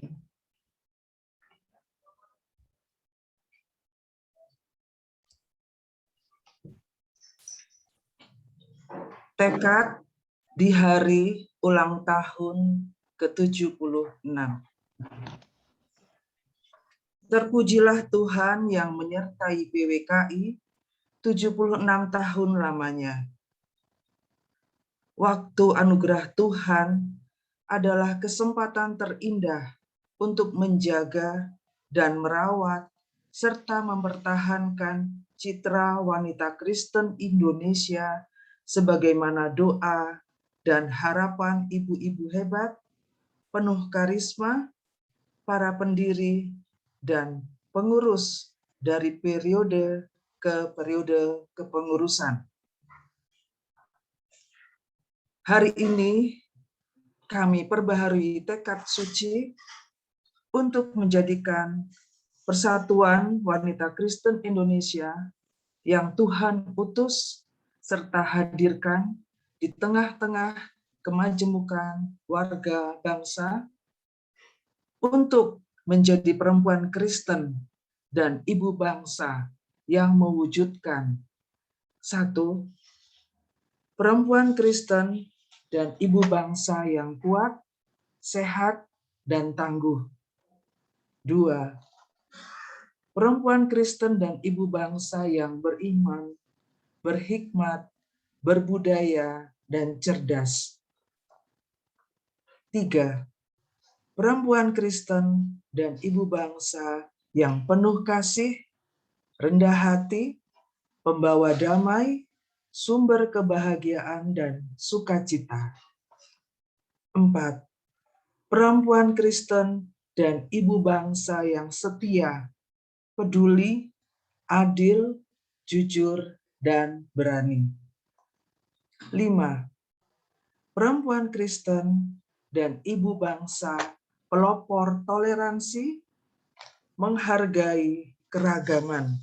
Tekad di hari ulang tahun ke-76. Terpujilah Tuhan yang menyertai PWKI 76 tahun lamanya. Waktu anugerah Tuhan adalah kesempatan terindah untuk menjaga dan merawat serta mempertahankan citra wanita Kristen Indonesia sebagaimana doa dan harapan ibu-ibu hebat, penuh karisma, para pendiri dan pengurus dari periode ke periode kepengurusan. Hari ini kami perbaharui tekad suci untuk menjadikan Persatuan Wanita Kristen Indonesia yang Tuhan utus serta hadirkan di tengah-tengah kemajemukan warga bangsa untuk menjadi perempuan Kristen dan ibu bangsa yang mewujudkan satu, perempuan Kristen dan ibu bangsa yang kuat, sehat, dan tangguh. 2. Perempuan Kristen dan ibu bangsa yang beriman, berhikmat, berbudaya, dan cerdas. 3. Perempuan Kristen dan ibu bangsa yang penuh kasih, rendah hati, pembawa damai, sumber kebahagiaan dan sukacita. 4. Perempuan Kristen dan ibu bangsa yang setia, peduli, adil, jujur, dan berani. 5. Perempuan Kristen dan ibu bangsa pelopor toleransi, menghargai keragaman.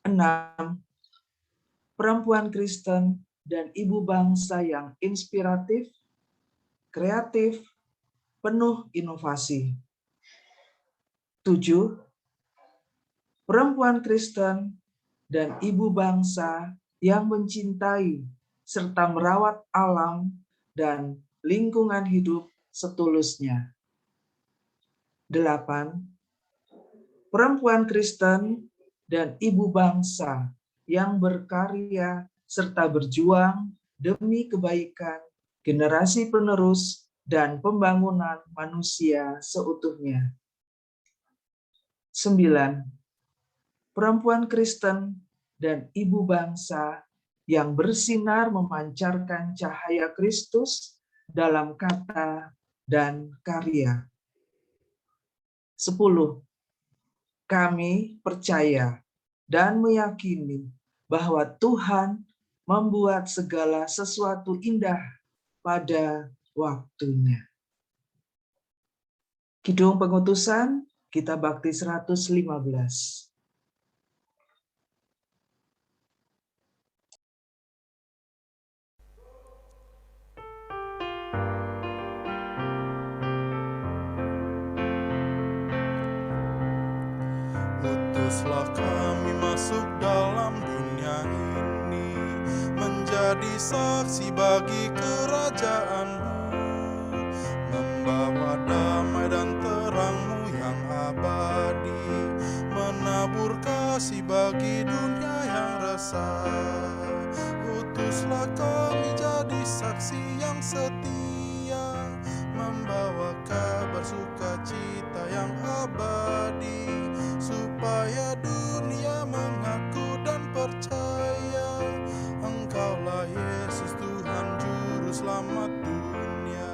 6. Perempuan Kristen dan ibu bangsa yang inspiratif, kreatif, penuh inovasi. 7. Perempuan Kristen dan ibu bangsa yang mencintai serta merawat alam dan lingkungan hidup setulusnya. 8. Perempuan Kristen dan ibu bangsa yang berkarya serta berjuang demi kebaikan generasi penerus dan pembangunan manusia seutuhnya. 9. Perempuan Kristen dan ibu bangsa yang bersinar memancarkan cahaya Kristus dalam kata dan karya. 10. Kami percaya dan meyakini bahwa Tuhan membuat segala sesuatu indah pada waktunya. Kidung Pengutusan, Kitab Bakti 115. Utuslah kami masuk dalam dunia ini, menjadi saksi bagi kerajaan-Mu, membawa damai dan terang-Mu yang abadi, menabur kasih bagi dunia yang resah. Utuslah kami jadi saksi yang setia, membawa kabar sukacita yang abadi, supaya dunia mengaku dan percaya Engkaulah Yesus Tuhan Juru Selamat dunia.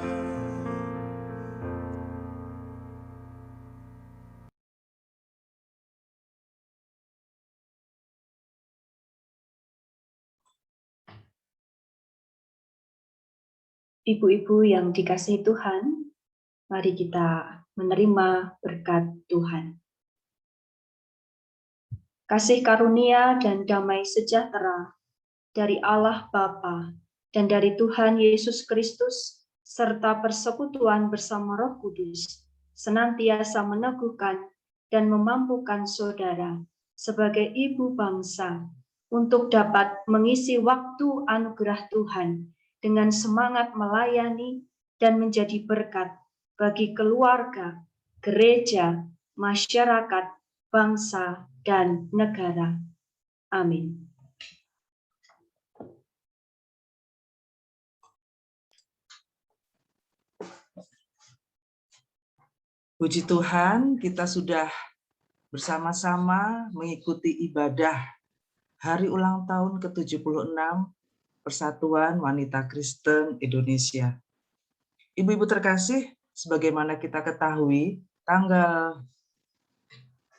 Ibu-ibu yang dikasihi Tuhan, mari kita menerima berkat Tuhan. Kasih karunia dan damai sejahtera dari Allah Bapa dan dari Tuhan Yesus Kristus, serta persekutuan bersama Roh Kudus, senantiasa meneguhkan dan memampukan saudara sebagai ibu bangsa untuk dapat mengisi waktu anugerah Tuhan dengan semangat melayani dan menjadi berkat bagi keluarga, gereja, masyarakat, bangsa, dan negara. Amin. Puji Tuhan, kita sudah bersama-sama mengikuti ibadah Hari Ulang Tahun ke-76 Persatuan Wanita Kristen Indonesia. Ibu-ibu terkasih, sebagaimana kita ketahui, tanggal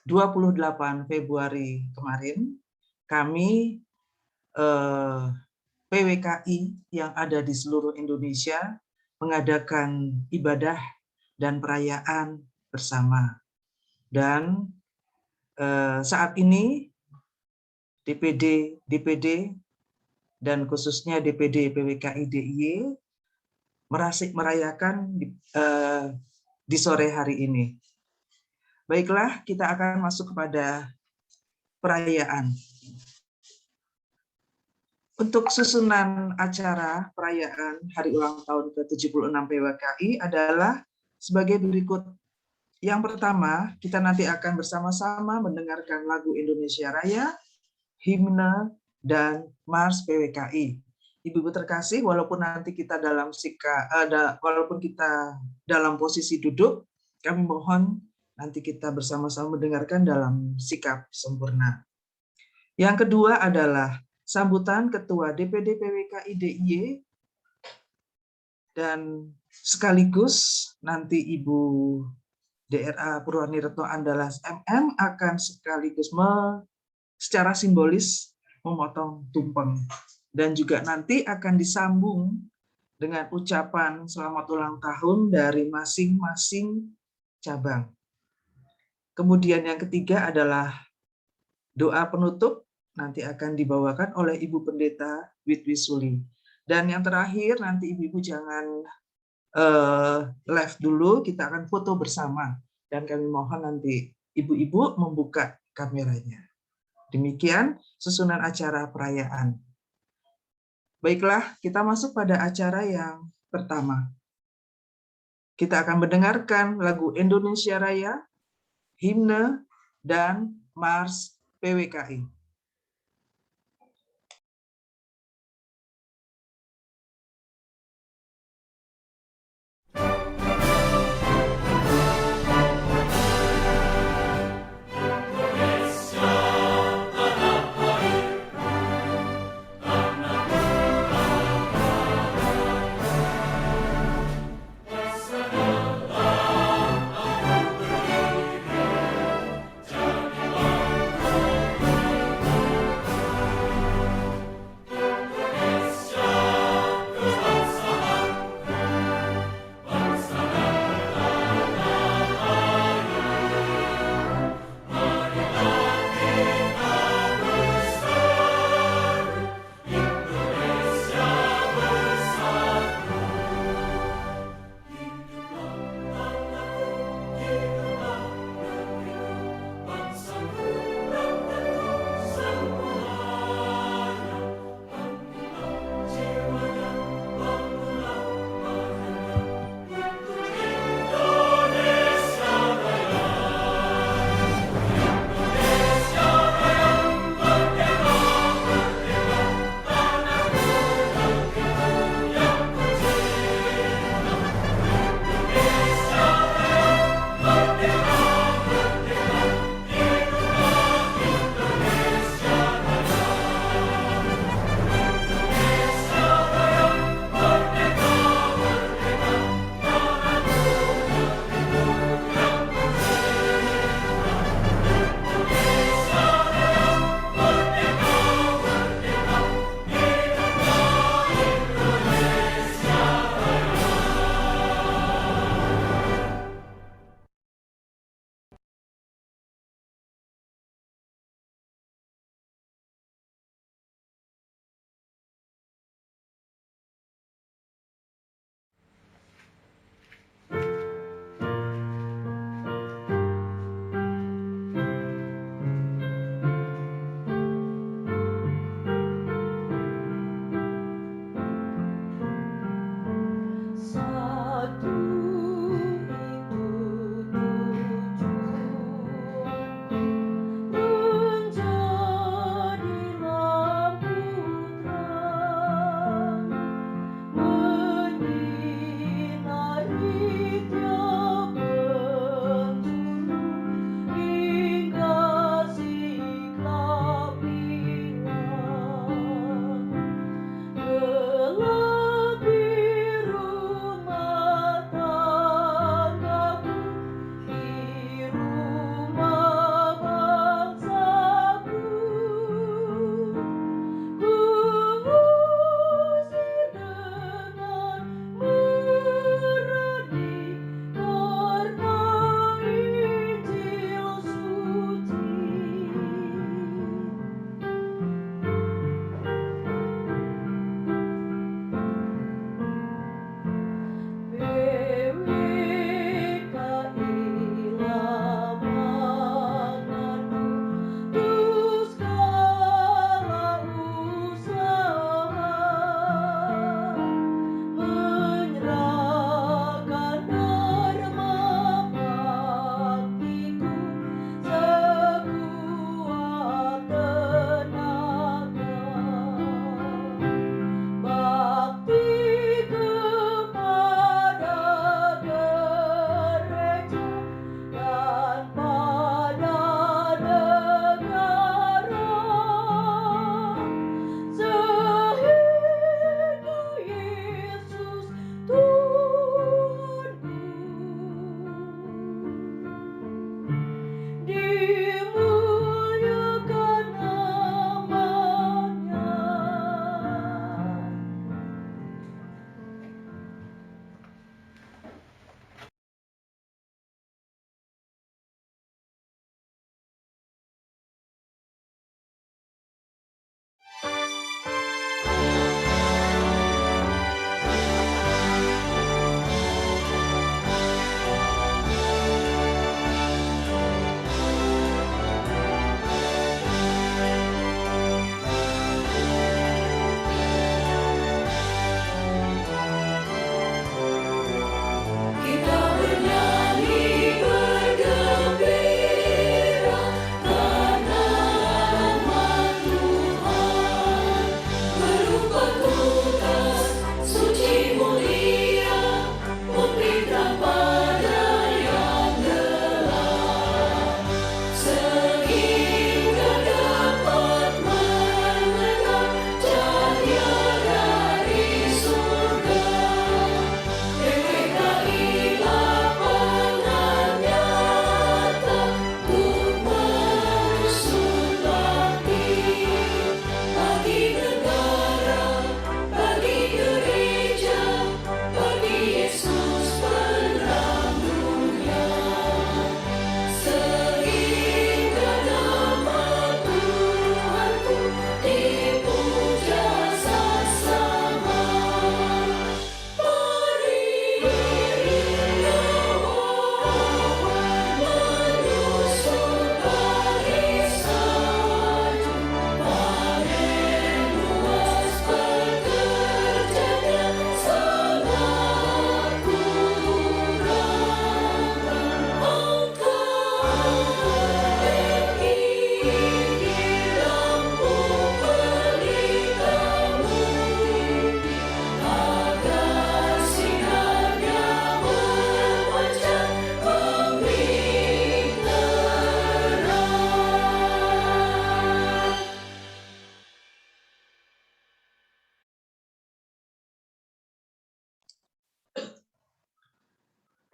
28 Februari kemarin, kami PWKI yang ada di seluruh Indonesia mengadakan ibadah dan perayaan bersama. Dan saat ini DPD, dan khususnya DPD PWKI DIY merayakan di sore hari ini. Baiklah, kita akan masuk kepada perayaan. Untuk susunan acara perayaan Hari Ulang Tahun ke-76 PWKI adalah sebagai berikut. Yang pertama, kita nanti akan bersama-sama mendengarkan lagu Indonesia Raya, himne, dan Mars PWKI. Ibu-ibu terkasih, walaupun nanti kita dalam walaupun kita dalam posisi duduk, kami mohon nanti kita bersama-sama mendengarkan dalam sikap sempurna. Yang kedua adalah sambutan Ketua DPD PWKI DIY, dan sekaligus nanti Ibu DRA Purwani Retno Andalas MM akan sekaligus secara simbolis memotong tumpeng. Dan juga nanti akan disambung dengan ucapan selamat ulang tahun dari masing-masing cabang. Kemudian yang ketiga adalah doa penutup, nanti akan dibawakan oleh Ibu Pendeta Witwisuli. Dan yang terakhir, nanti ibu-ibu jangan live dulu, kita akan foto bersama. Dan kami mohon nanti ibu-ibu membuka kameranya. Demikian susunan acara perayaan. Baiklah, kita masuk pada acara yang pertama. Kita akan mendengarkan lagu Indonesia Raya, himne, dan Mars PWKI.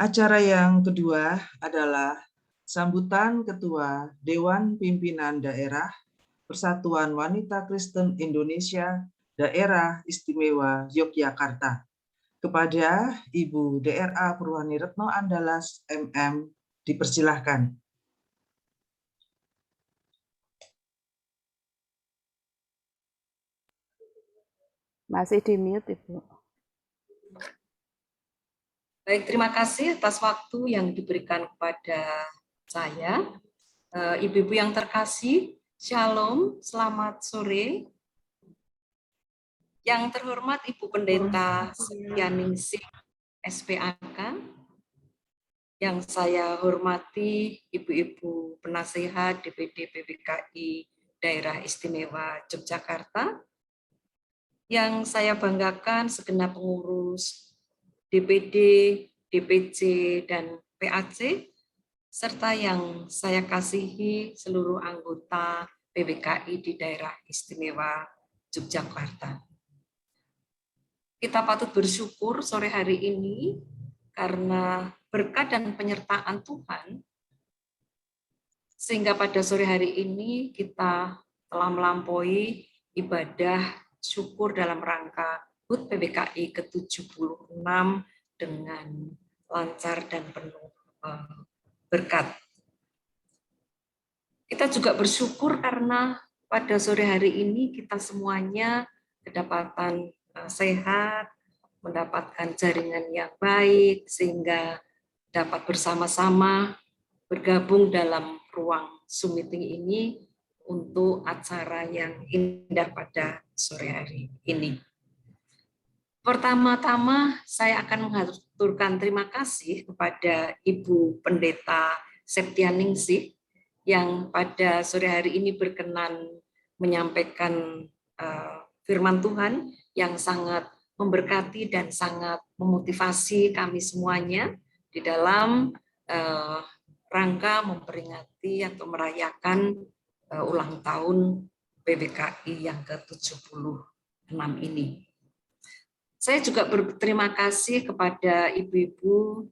Acara yang kedua adalah sambutan Ketua Dewan Pimpinan Daerah Persatuan Wanita Kristen Indonesia Daerah Istimewa Yogyakarta kepada Ibu DRA Purwani Retno Andalas MM, dipersilahkan. Masih di mute, Ibu. Baik, terima kasih atas waktu yang diberikan kepada saya. Ibu-ibu yang terkasih, Shalom, selamat sore. Yang terhormat Ibu Pendeta Setyaningsih SPAK, yang saya hormati Ibu-ibu Penasehat DPD PWKI Daerah Istimewa Yogyakarta, yang saya banggakan segenap pengurus DPD, DPC, dan PAC, serta yang saya kasihi seluruh anggota PWKI di Daerah Istimewa Yogyakarta. Kita patut bersyukur sore hari ini karena berkat dan penyertaan Tuhan, sehingga pada sore hari ini kita telah melampaui ibadah syukur dalam rangka HUT PWKI ke-76 dengan lancar dan penuh berkat. Kita juga bersyukur karena pada sore hari ini kita semuanya kedapatan sehat, mendapatkan jaringan yang baik, sehingga dapat bersama-sama bergabung dalam ruang Zoom meeting ini untuk acara yang indah pada sore hari ini. Pertama-tama saya akan mengaturkan terima kasih kepada Ibu Pendeta Setyaningsih yang pada sore hari ini berkenan menyampaikan firman Tuhan yang sangat memberkati dan sangat memotivasi kami semuanya di dalam rangka memperingati atau merayakan ulang tahun PWKI yang ke-76 ini. Saya juga berterima kasih kepada ibu-ibu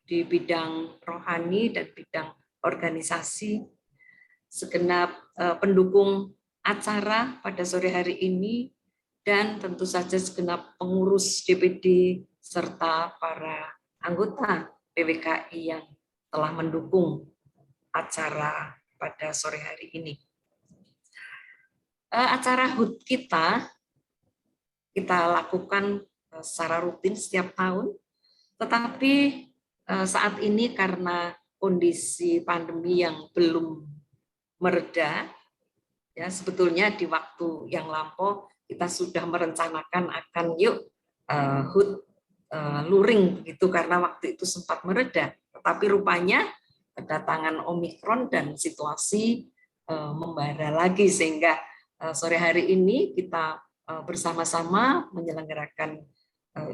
di bidang rohani dan bidang organisasi, segenap pendukung acara pada sore hari ini, dan tentu saja segenap pengurus DPD serta para anggota PWKI yang telah mendukung acara pada sore hari ini. Acara HUT kita lakukan secara rutin setiap tahun, tetapi saat ini karena kondisi pandemi yang belum mereda, ya sebetulnya di waktu yang lampau kita sudah merencanakan akan HUT luring begitu karena waktu itu sempat mereda, tetapi rupanya kedatangan Omikron dan situasi membara lagi, sehingga sore hari ini kita bersama-sama menyelenggarakan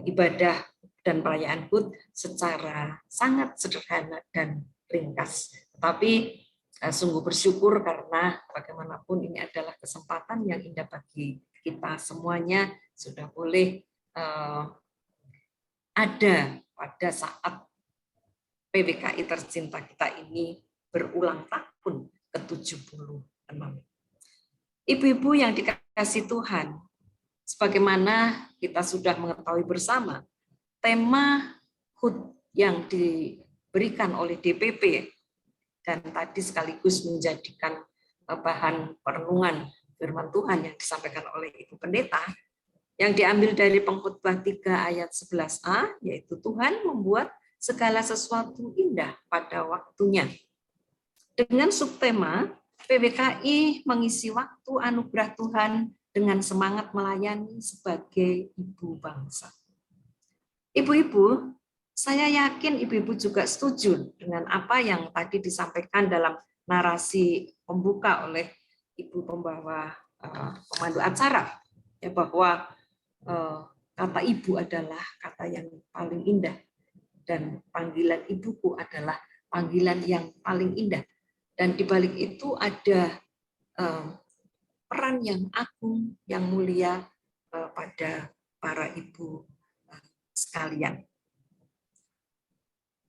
ibadah dan perayaan HUT secara sangat sederhana dan ringkas. Tetapi sungguh bersyukur karena bagaimanapun ini adalah kesempatan yang indah bagi kita semuanya sudah boleh ada pada saat PWKI tercinta kita ini berulang tahun ke-76. Ibu-ibu yang dikasihi Tuhan, sebagaimana kita sudah mengetahui bersama, tema HUT yang diberikan oleh DPP dan tadi sekaligus menjadikan bahan perenungan firman Tuhan yang disampaikan oleh Ibu Pendeta, yang diambil dari Pengkhotbah 3 ayat 11a, yaitu Tuhan membuat segala sesuatu indah pada waktunya. Dengan subtema, PWKI mengisi waktu anugerah Tuhan dengan semangat melayani sebagai ibu bangsa. Ibu-ibu, saya yakin ibu-ibu juga setuju dengan apa yang tadi disampaikan dalam narasi pembuka oleh Ibu Pembawa pemandu acara, ya, bahwa kata ibu adalah kata yang paling indah dan panggilan ibuku adalah panggilan yang paling indah, dan di balik itu ada peran yang agung, yang mulia pada para ibu sekalian.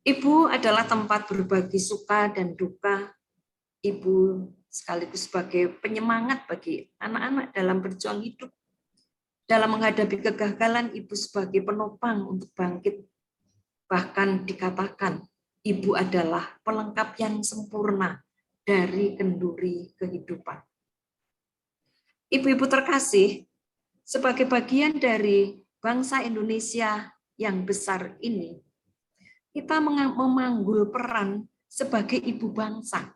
Ibu adalah tempat berbagi suka dan duka. Ibu sekaligus sebagai penyemangat bagi anak-anak dalam berjuang hidup. Dalam menghadapi kegagalan, ibu sebagai penopang untuk bangkit. Bahkan dikatakan, ibu adalah pelengkap yang sempurna dari kenduri kehidupan. Ibu-ibu terkasih, sebagai bagian dari bangsa Indonesia yang besar ini, kita memanggul peran sebagai ibu bangsa.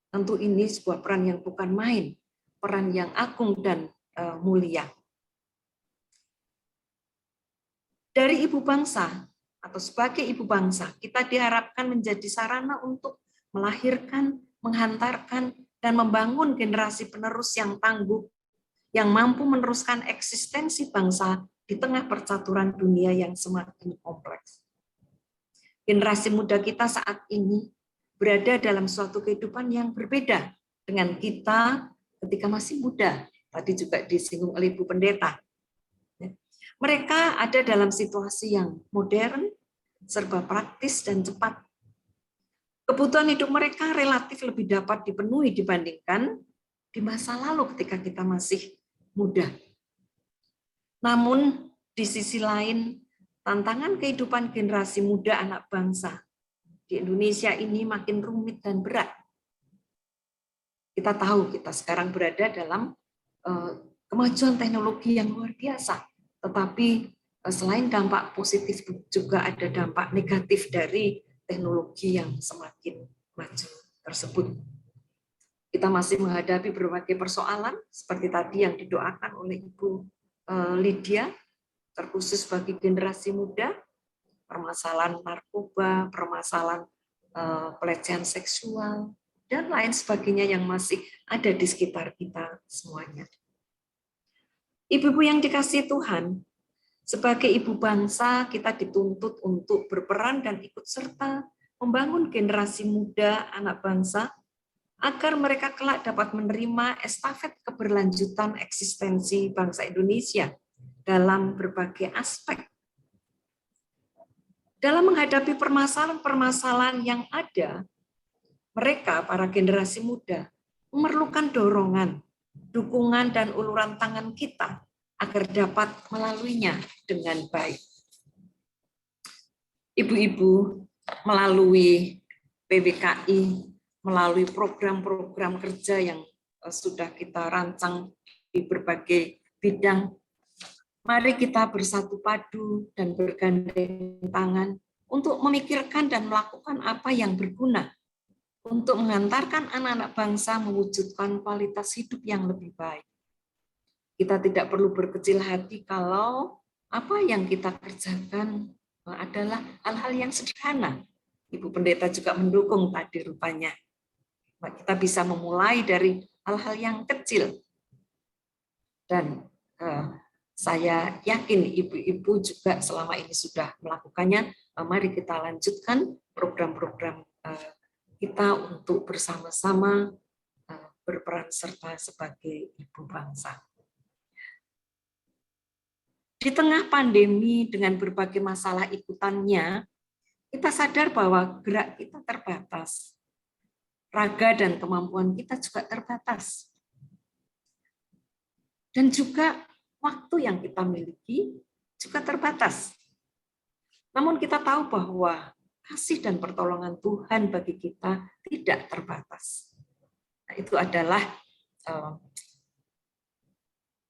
Tentu ini sebuah peran yang bukan main, peran yang agung dan mulia. Dari ibu bangsa atau sebagai ibu bangsa, kita diharapkan menjadi sarana untuk melahirkan, menghantarkan, dan membangun generasi penerus yang tangguh, yang mampu meneruskan eksistensi bangsa di tengah percaturan dunia yang semakin kompleks. Generasi muda kita saat ini berada dalam suatu kehidupan yang berbeda dengan kita ketika masih muda. Tadi juga disinggung oleh Ibu Pendeta. Mereka ada dalam situasi yang modern, serba praktis dan cepat. Kebutuhan hidup mereka relatif lebih dapat dipenuhi dibandingkan di masa lalu ketika kita masih muda. Namun di sisi lain, tantangan kehidupan generasi muda anak bangsa di Indonesia ini makin rumit dan berat. Kita tahu kita sekarang berada dalam kemajuan teknologi yang luar biasa. Tetapi selain dampak positif juga ada dampak negatif dari teknologi yang semakin maju tersebut. Kita masih menghadapi berbagai persoalan seperti tadi yang didoakan oleh Ibu Lydia, terkhusus bagi generasi muda, permasalahan narkoba, permasalahan pelecehan seksual, dan lain sebagainya yang masih ada di sekitar kita semuanya. Ibu-ibu yang dikasihi Tuhan, sebagai ibu bangsa kita dituntut untuk berperan dan ikut serta membangun generasi muda anak bangsa agar mereka kelak dapat menerima estafet keberlanjutan eksistensi bangsa Indonesia dalam berbagai aspek. Dalam menghadapi permasalahan-permasalahan yang ada, mereka, para generasi muda, memerlukan dorongan, dukungan, dan uluran tangan kita agar dapat melaluinya dengan baik. Ibu-ibu melalui PWKI, melalui program-program kerja yang sudah kita rancang di berbagai bidang, mari kita bersatu padu dan bergandeng tangan untuk memikirkan dan melakukan apa yang berguna untuk mengantarkan anak-anak bangsa mewujudkan kualitas hidup yang lebih baik. Kita tidak perlu berkecil hati kalau apa yang kita kerjakan adalah hal-hal yang sederhana. Ibu Pendeta juga mendukung tadi rupanya. Kita bisa memulai dari hal-hal yang kecil. Dan saya yakin ibu-ibu juga selama ini sudah melakukannya. Mari kita lanjutkan program-program kita untuk bersama-sama berperan serta sebagai ibu bangsa. Di tengah pandemi dengan berbagai masalah ikutannya, kita sadar bahwa gerak kita terbatas. Raga dan kemampuan kita juga terbatas. Dan juga waktu yang kita miliki juga terbatas. Namun kita tahu bahwa kasih dan pertolongan Tuhan bagi kita tidak terbatas. Nah, itu adalah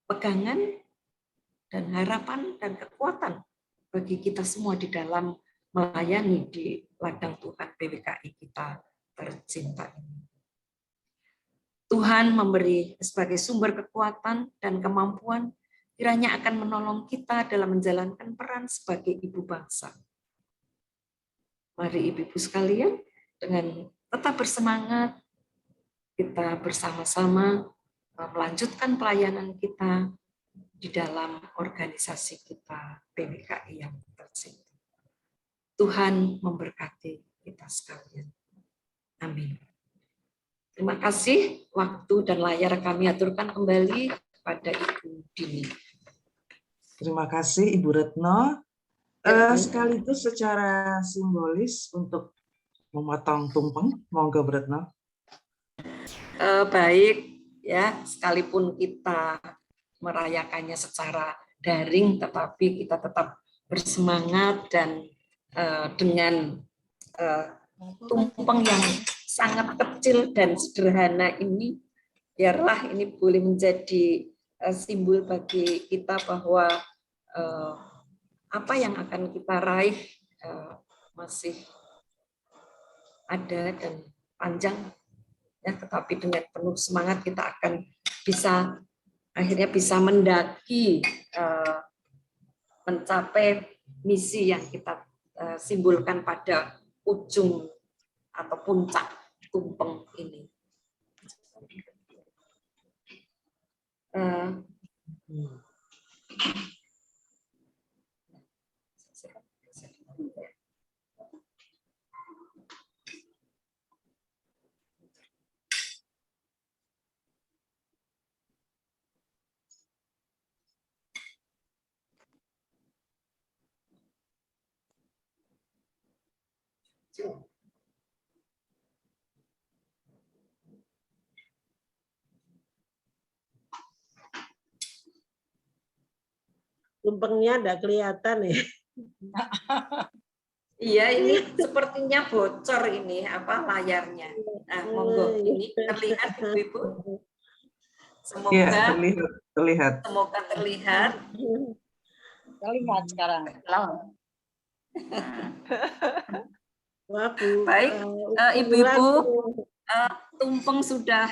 pegangan dan harapan dan kekuatan bagi kita semua di dalam melayani di ladang Tuhan PWKI kita tercinta ini. Tuhan memberi sebagai sumber kekuatan dan kemampuan, kiranya akan menolong kita dalam menjalankan peran sebagai ibu bangsa. Mari ibu-ibu sekalian, dengan tetap bersemangat, kita bersama-sama melanjutkan pelayanan kita di dalam organisasi kita PWKI yang tercinta. Tuhan memberkati kita sekalian. Amin. Terima kasih. Waktu dan layar kami aturkan kembali kepada Ibu Dini. Terima kasih Ibu Retno. Sekaligus secara simbolis untuk memotong tumpeng, monggo Bu Retno. Baik ya, sekalipun kita merayakannya secara daring, tetapi kita tetap bersemangat dan dengan tumpeng yang sangat kecil dan sederhana ini, biarlah ini boleh menjadi simbol bagi kita bahwa apa yang akan kita raih masih ada dan panjang ya, tetapi dengan penuh semangat kita akan akhirnya bisa mendaki mencapai misi yang kita simbolkan pada ujung atau puncak tumpeng ini. Tumpengnya enggak kelihatan ya. Iya, ini sepertinya bocor ini layarnya. Nah, monggo ini terlihat Ibu-ibu. Semoga ya, terlihat. Semoga terlihat. Terlihat sekarang. Baik, Ibu-ibu, tumpeng sudah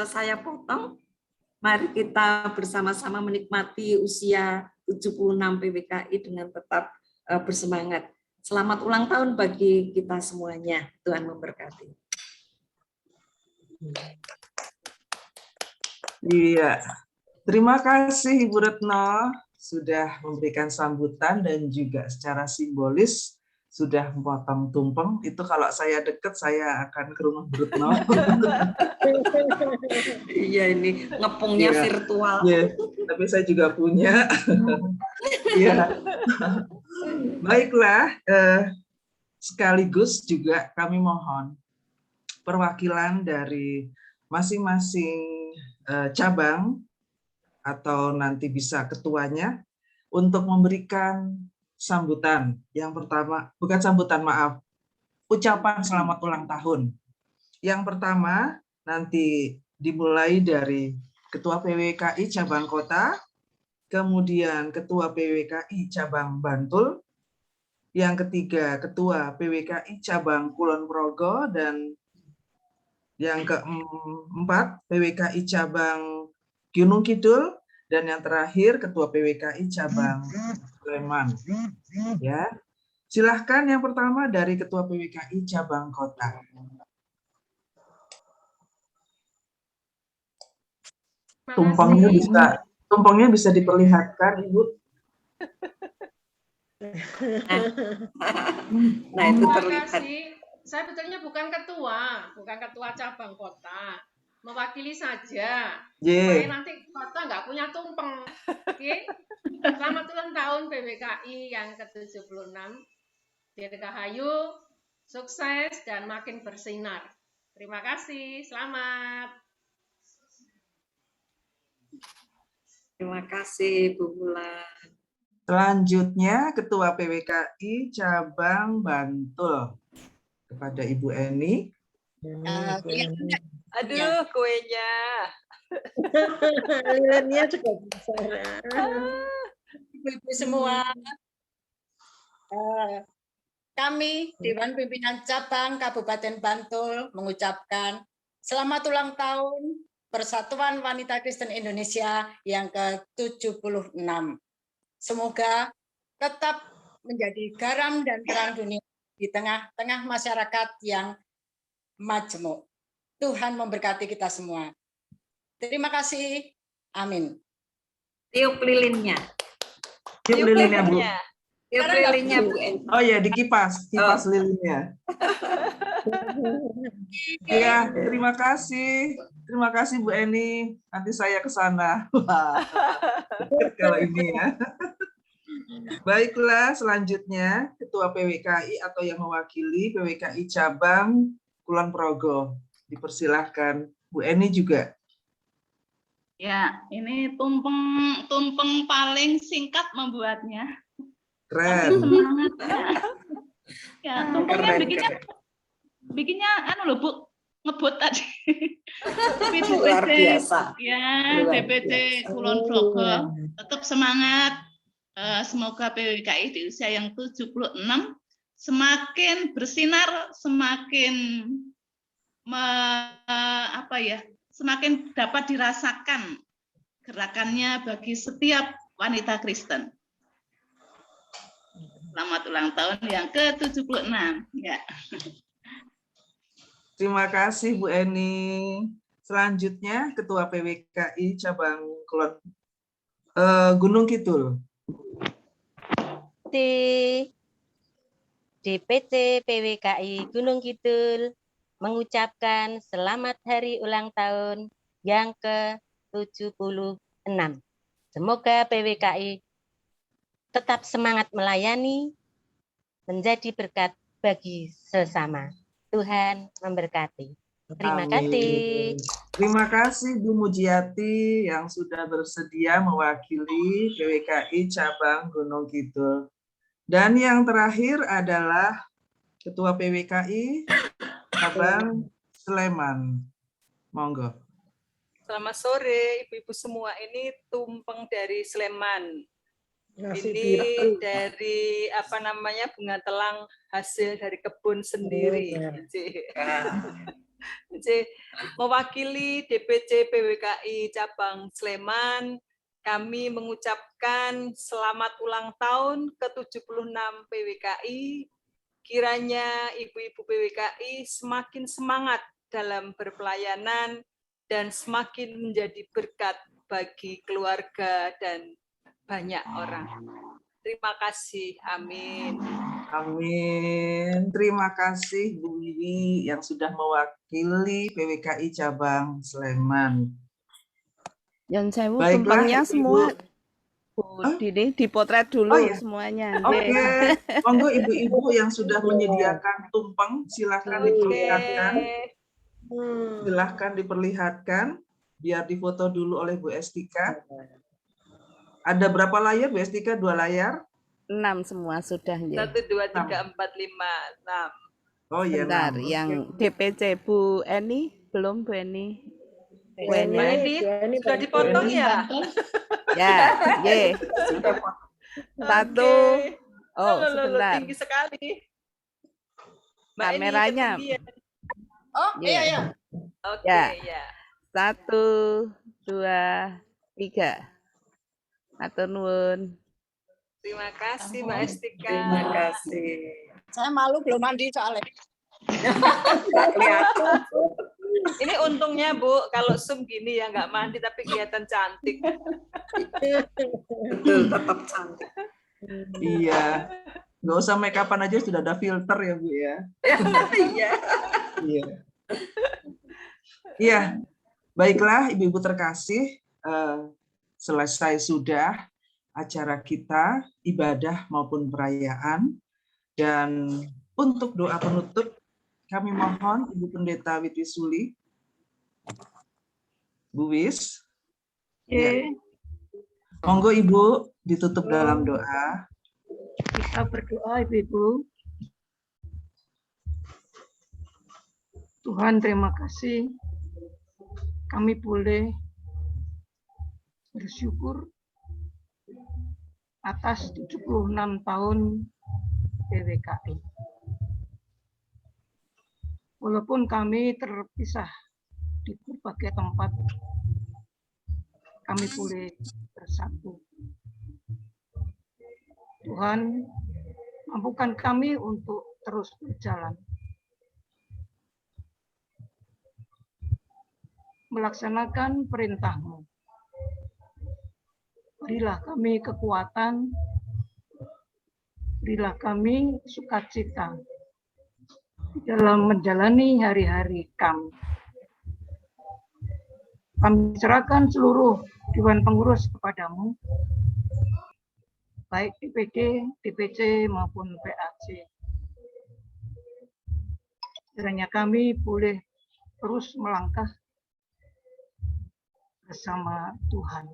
saya potong. Mari kita bersama-sama menikmati usia 76 PWKI dengan tetap bersemangat. Selamat ulang tahun bagi kita semuanya. Tuhan memberkati. Iya, terima kasih Ibu Retno sudah memberikan sambutan dan juga secara simbolis sudah memotong tumpeng. Itu kalau saya dekat saya akan ke rumah Bu Retno. Iya, ini ngepungnya ya, virtual. Ya, tapi saya juga punya. Ya. Baiklah, sekaligus juga kami mohon perwakilan dari masing-masing cabang atau nanti bisa ketuanya untuk memberikan sambutan. Yang pertama, bukan sambutan, maaf, ucapan selamat ulang tahun. Yang pertama nanti dimulai dari Ketua PWKI Cabang Kota, kemudian Ketua PWKI Cabang Bantul, yang ketiga Ketua PWKI Cabang Kulon Progo, dan yang keempat PWKI Cabang Gunung Kidul, dan yang terakhir Ketua PWKI Cabang Sleman. Ya, silahkan yang pertama dari Ketua PWKI Cabang Kota. Tumpengnya bisa diperlihatkan, Ibu. Nah, itu terlihat. Saya betulnya bukan ketua cabang kota, mewakili saja. Supaya nanti kota nggak punya tumpeng. Oke? Selamat ulang tahun PWKI yang ke-76. Dirgahayu, sukses dan makin bersinar. Terima kasih. Selamat. Terima kasih, Bu Bulan. Selanjutnya, Ketua PWKI Cabang Bantul. Kepada Ibu Eni. Aduh, kuenya. Lilenya juga besar. Ibu-ibu semua. Kami, Dewan Pimpinan Cabang Kabupaten Bantul, mengucapkan selamat ulang tahun Persatuan Wanita Kristen Indonesia yang ke-76. Semoga tetap menjadi garam dan terang dunia di tengah-tengah masyarakat yang majemuk. Tuhan memberkati kita semua. Terima kasih. Amin. Tiup lilinnya. Tiup lilinnya, Bu. Tiup lilinnya, Bu. Oh ya, dikipas lilinnya. Ya, terima kasih. Terima kasih Bu Eni. Nanti saya ke sana. Kalau ini ya. Baiklah, selanjutnya Ketua PWKI atau yang mewakili PWKI Cabang Kulon Progo. Dipersilahkan. Bu Eni juga. Ya, ini tumpeng paling singkat membuatnya. Keren. Tapi semangat ya. Ya, tumpengnya bikinnya anu loh Bu, ngebut tadi. Tapi Luar biasa. Ya, DPC Kulon Progo tetap semangat. Semoga PWKI di usia yang 76 semakin bersinar, semakin semakin dapat dirasakan gerakannya bagi setiap wanita Kristen. Selamat ulang tahun yang ke-76. Ya. Terima kasih Bu Eni. Selanjutnya Ketua PWKI Cabang Kulon Gunung Kidul. DPC PWKI Gunung Kidul mengucapkan selamat hari ulang tahun yang ke-76. Semoga PWKI tetap semangat melayani, menjadi berkat bagi sesama. Tuhan memberkati. Terima kasih. Terima kasih Bu Mujiati yang sudah bersedia mewakili PWKI Cabang Gunung Kidul. Dan yang terakhir adalah Ketua PWKI Cabang Sleman. Monggo. Selamat sore Ibu-ibu semua. Ini tumpeng dari Sleman. Ini dari bunga telang hasil dari kebun sendiri. Mewakili DPC PWKI Cabang Sleman, kami mengucapkan selamat ulang tahun ke-76 PWKI. Kiranya ibu-ibu PWKI semakin semangat dalam berpelayanan dan semakin menjadi berkat bagi keluarga dan banyak orang. Terima kasih. Amin. Amin. Terima kasih Bu Wiwi yang sudah mewakili PWKI Cabang Sleman. Yang sewu tumpengnya semua Bu Dini dipotret dulu semuanya. Oke. Monggo ibu-ibu yang sudah menyediakan tumpeng silakan diperlihatkan. Silahkan diperlihatkan biar difoto dulu oleh Bu Estika. Ada berapa layar Bu Estika? 2 layar? 6 semua sudah. 1, 2, 3, 4, 5, 6. Oh iya. Bentar, yang DPC Bu Eni belum Bu Eni. Bu Eni sudah dipotong ya? Ya, ye. 1. Oh, sebentar. Tinggi sekali. Kameranya. Oh, iya. Oke, ya. 1, 2, 3. Atur nuwun. Terima kasih Mbak Estika. Terima kasih. Saya malu belum mandi soalnya. Ini untungnya Bu, kalau Zoom gini ya nggak mandi tapi kelihatan cantik. Betul, tetap cantik. Iya. Nggak usah make up-an aja sudah ada filter ya Bu ya. Iya. Iya. Iya. Baiklah ibu-ibu terkasih. Selesai sudah acara kita, ibadah maupun perayaan. Dan untuk doa penutup, kami mohon Ibu Pendeta Witisuli. Bu Wis. Ya. Monggo Ibu ditutup dalam doa. Kita berdoa Ibu-ibu. Tuhan terima kasih. Kami boleh bersyukur atas 76 tahun PWKI. Walaupun kami terpisah di berbagai tempat, kami boleh bersatu. Tuhan, mampukan kami untuk terus berjalan. Melaksanakan perintah-Mu. Berilah kami kekuatan, berilah kami sukacita dalam menjalani hari-hari kami. Kami serahkan seluruh Dewan Pengurus kepadamu. baik DPD, DPC maupun PAC. Kiranya kami boleh terus melangkah bersama Tuhan.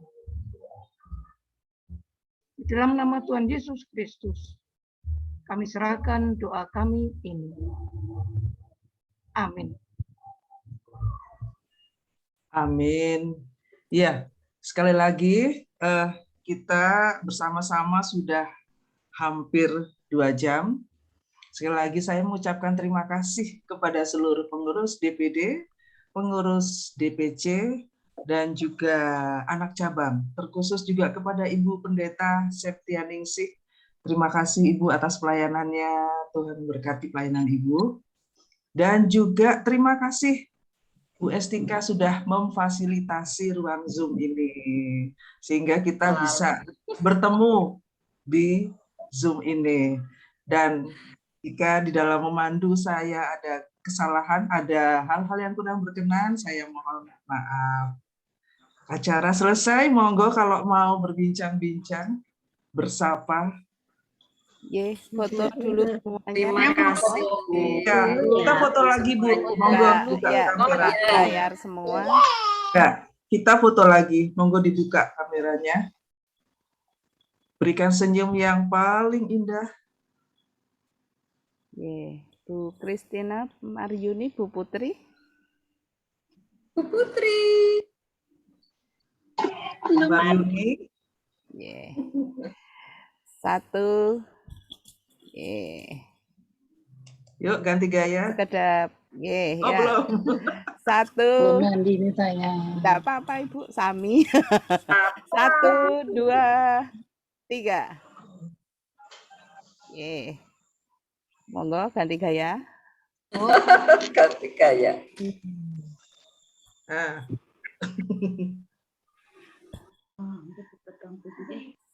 Di dalam nama Tuhan Yesus Kristus, kami serahkan doa kami ini. Amin. Amin. Ya, sekali lagi kita bersama-sama sudah hampir 2 jam. Sekali lagi saya mengucapkan terima kasih kepada seluruh pengurus DPD, pengurus DPC, dan juga anak cabang. Terkhusus juga kepada Ibu Pendeta Septianingsih. Terima kasih Ibu atas pelayanannya. Tuhan berkati pelayanan Ibu. Dan juga terima kasih Bu Estika sudah memfasilitasi ruang Zoom ini. Sehingga kita bisa bertemu di Zoom ini. Dan jika di dalam memandu saya ada kesalahan, ada hal-hal yang kurang berkenan, saya mohon maaf. Acara selesai, monggo kalau mau berbincang-bincang, bersapa. Yes, foto dulu semuanya. Terima kasih. Ya, kita foto lagi Bu. Monggo buka Ya, kamera. layar semua. Ya, kita foto lagi. Monggo dibuka kameranya. Berikan senyum yang paling indah. Bu Kristina Maryuni, Bu Putri. Bu Putri. Maryuni. Yeah. 1. Yuk ganti gaya. Kedap. Oh, ya. belum. 1. Belum mandi ini saya. Enggak apa-apa Ibu, Sami. 1, 2, 3. Monggo ganti gaya. Ganti gaya. Ah.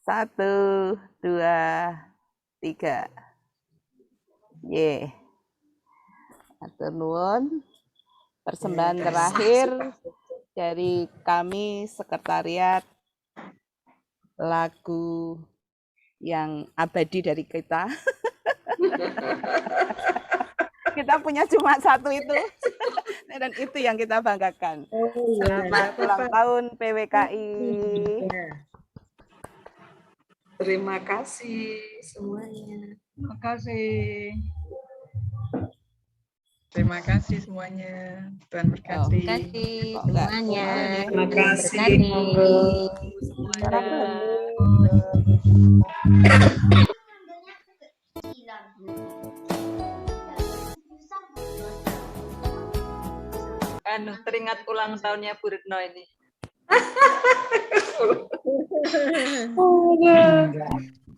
1, 2, 3. Atur nuwun. Persembahan terakhir dari kami sekretariat lagu yang abadi dari kita. Kita punya cuma 1 itu. Dan itu yang kita banggakan. Selamat ulang tahun PWKI. Terima kasih semuanya. Terima kasih. Terima kasih semuanya. Tuhan berkati. Terima kasih semuanya. Terima kasih. Teringat ulang tahunnya Bu Retno ini.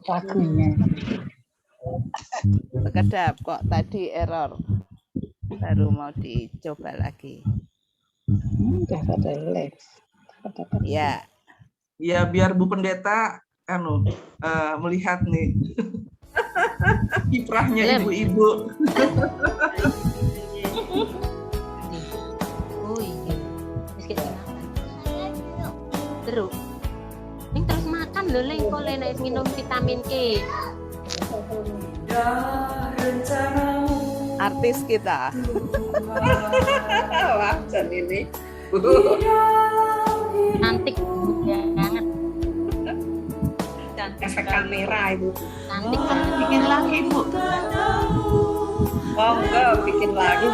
Lagunya. Sekedap kok tadi error. Baru mau dicoba lagi. Udah pada live. Ya. Ya biar Bu Pendeta melihat nih kiprahnya ibu-ibu. Terus, ini terus makan loh, Leng, kok naik minum vitamin E. Artis kita. Wah, dan ini. Cantik banget. Efek kamera Ibu. Cantik banget. Bikin lagi Bu. Oh enggak, bikin lagi.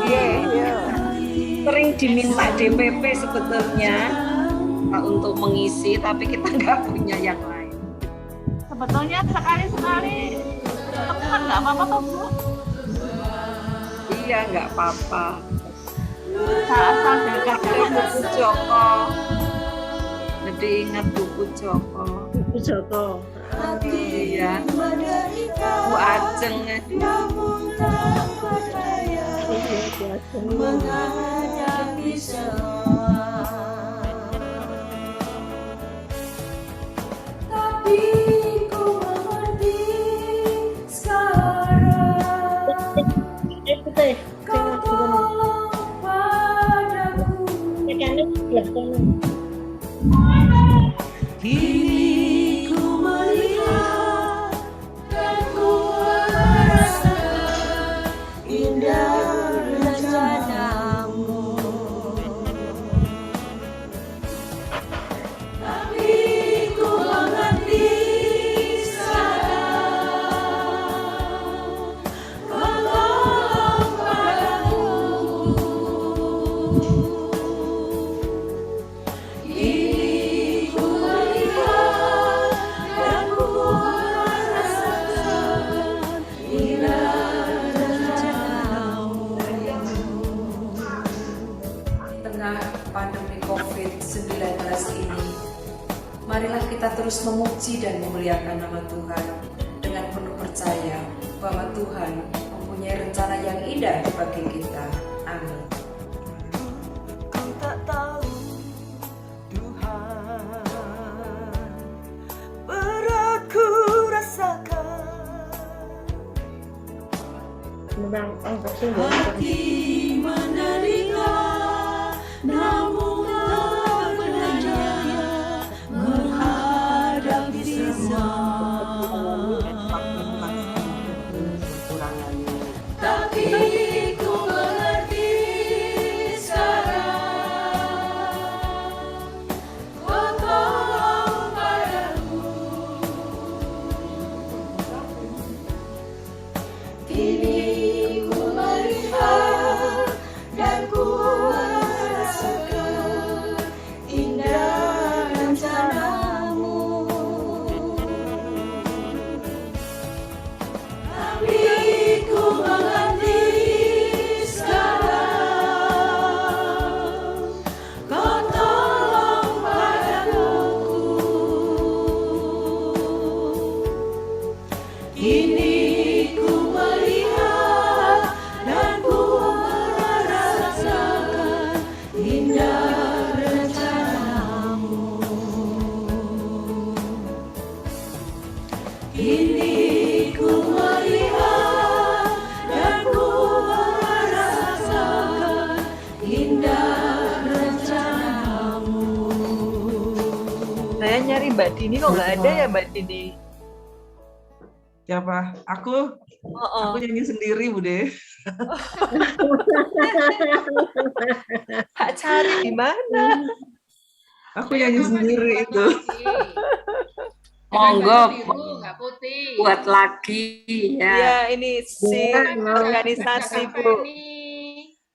Sering diminta DPP sebetulnya untuk mengisi, tapi kita nggak punya yang lain. Sebetulnya sekali-sekali tekan nggak apa-apa toh Bu? Iya nggak apa-apa. Asal dekat Buku Joko. Jadi ingat Buku Joko. Buku Joko. Iya. Bu Ajeng. Menghadapi semua. Tapi ku mengerti sekarang. Kau tolong padaku. Kini ku melihat tengah pandemi COVID-19 ini, marilah kita terus memuji dan memuliakan nama Tuhan dengan penuh percaya bahwa Tuhan mempunyai rencana yang indah bagi kita. Amin. Ku tak tahu Tuhan, berat ku rasakan, hati menderita, namun tak berdaya menghadapi semua. Tapi ku mengerti sekarang, Kau tolong padaku. Kini ku melihat dan ku rasakan indah rencana-Mu. Tapi ku mengerti sekarang, Kau tolong padaku. Kini ku melihat dan ku merasakan indah rencana-Mu. Kini ku melihat dan ku merasakan indah rencana-Mu. Saya nyari Mbak Dini kok nggak ada ya Mbak Dini? Siapa? Aku? Aku nyanyi sendiri, Bude. Kak cari di mana? Aku nyanyi sendiri itu. Monggo nggak putih. buat lagi ya. Ya ini si organisasi Bu.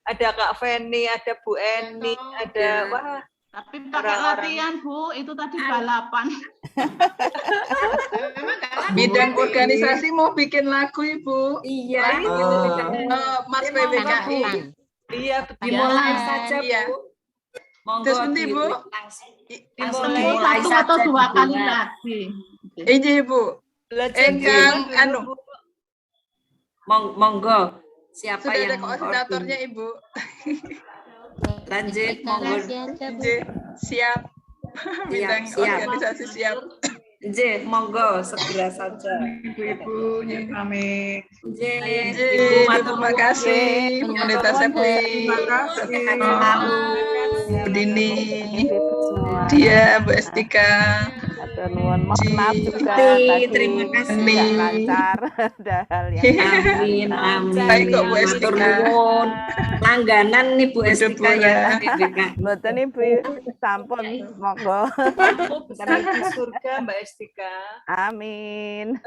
Ada Kak Feni, ada Bu Eni, ada wah. Tapi pakai latihan Bu, itu tadi balapan. Bidang organisasi mau bikin lagu Ibu. Iya. Mas PWKI. Iya betul. Dimulai saja Iya. Bu. Monggo Terus nanti Bu. dimulai Satu atau saja dua kali dimulai. lagi. Ini Bu. Enggang anu. Monggo. Siapa Sudah ada yang koordinatornya Ibu. Lanjut, monggo. Siap. Bidang organisasi siap. J, monggo segera saja. Ibu-ibu yang kami. J, Ibu, terima kasih. Pendeta Sepri. Terima kasih. Bu Dini. Dia, Bu Estika. Maaf juga terima kasih. tidak lancar. Ada hal yang Amin. Baik kok Bu Estika. Langganan nih Bu Estika ya. Mboten Ibu, sampun monggo. Di surga Mbak Estika. Amin.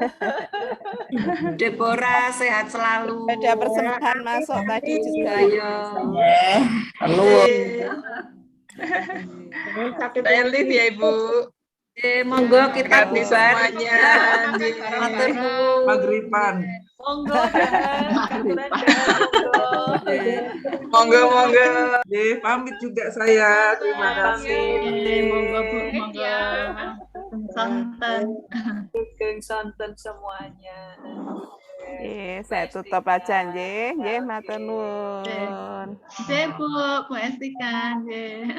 Deborah sehat selalu. Ada persembahan masuk tadi juga. Halo. Saya live ya Ibu. Monggo kita bubar semuanya. Maghriban. Monggo. Monggo. Pamit juga saya. Terima kasih. Monggo Bu, monggo. Santan. Sugeng santen semuanya. Saya tutup aja nggih. Nggih, matur nuwun. Bu Estika nggih.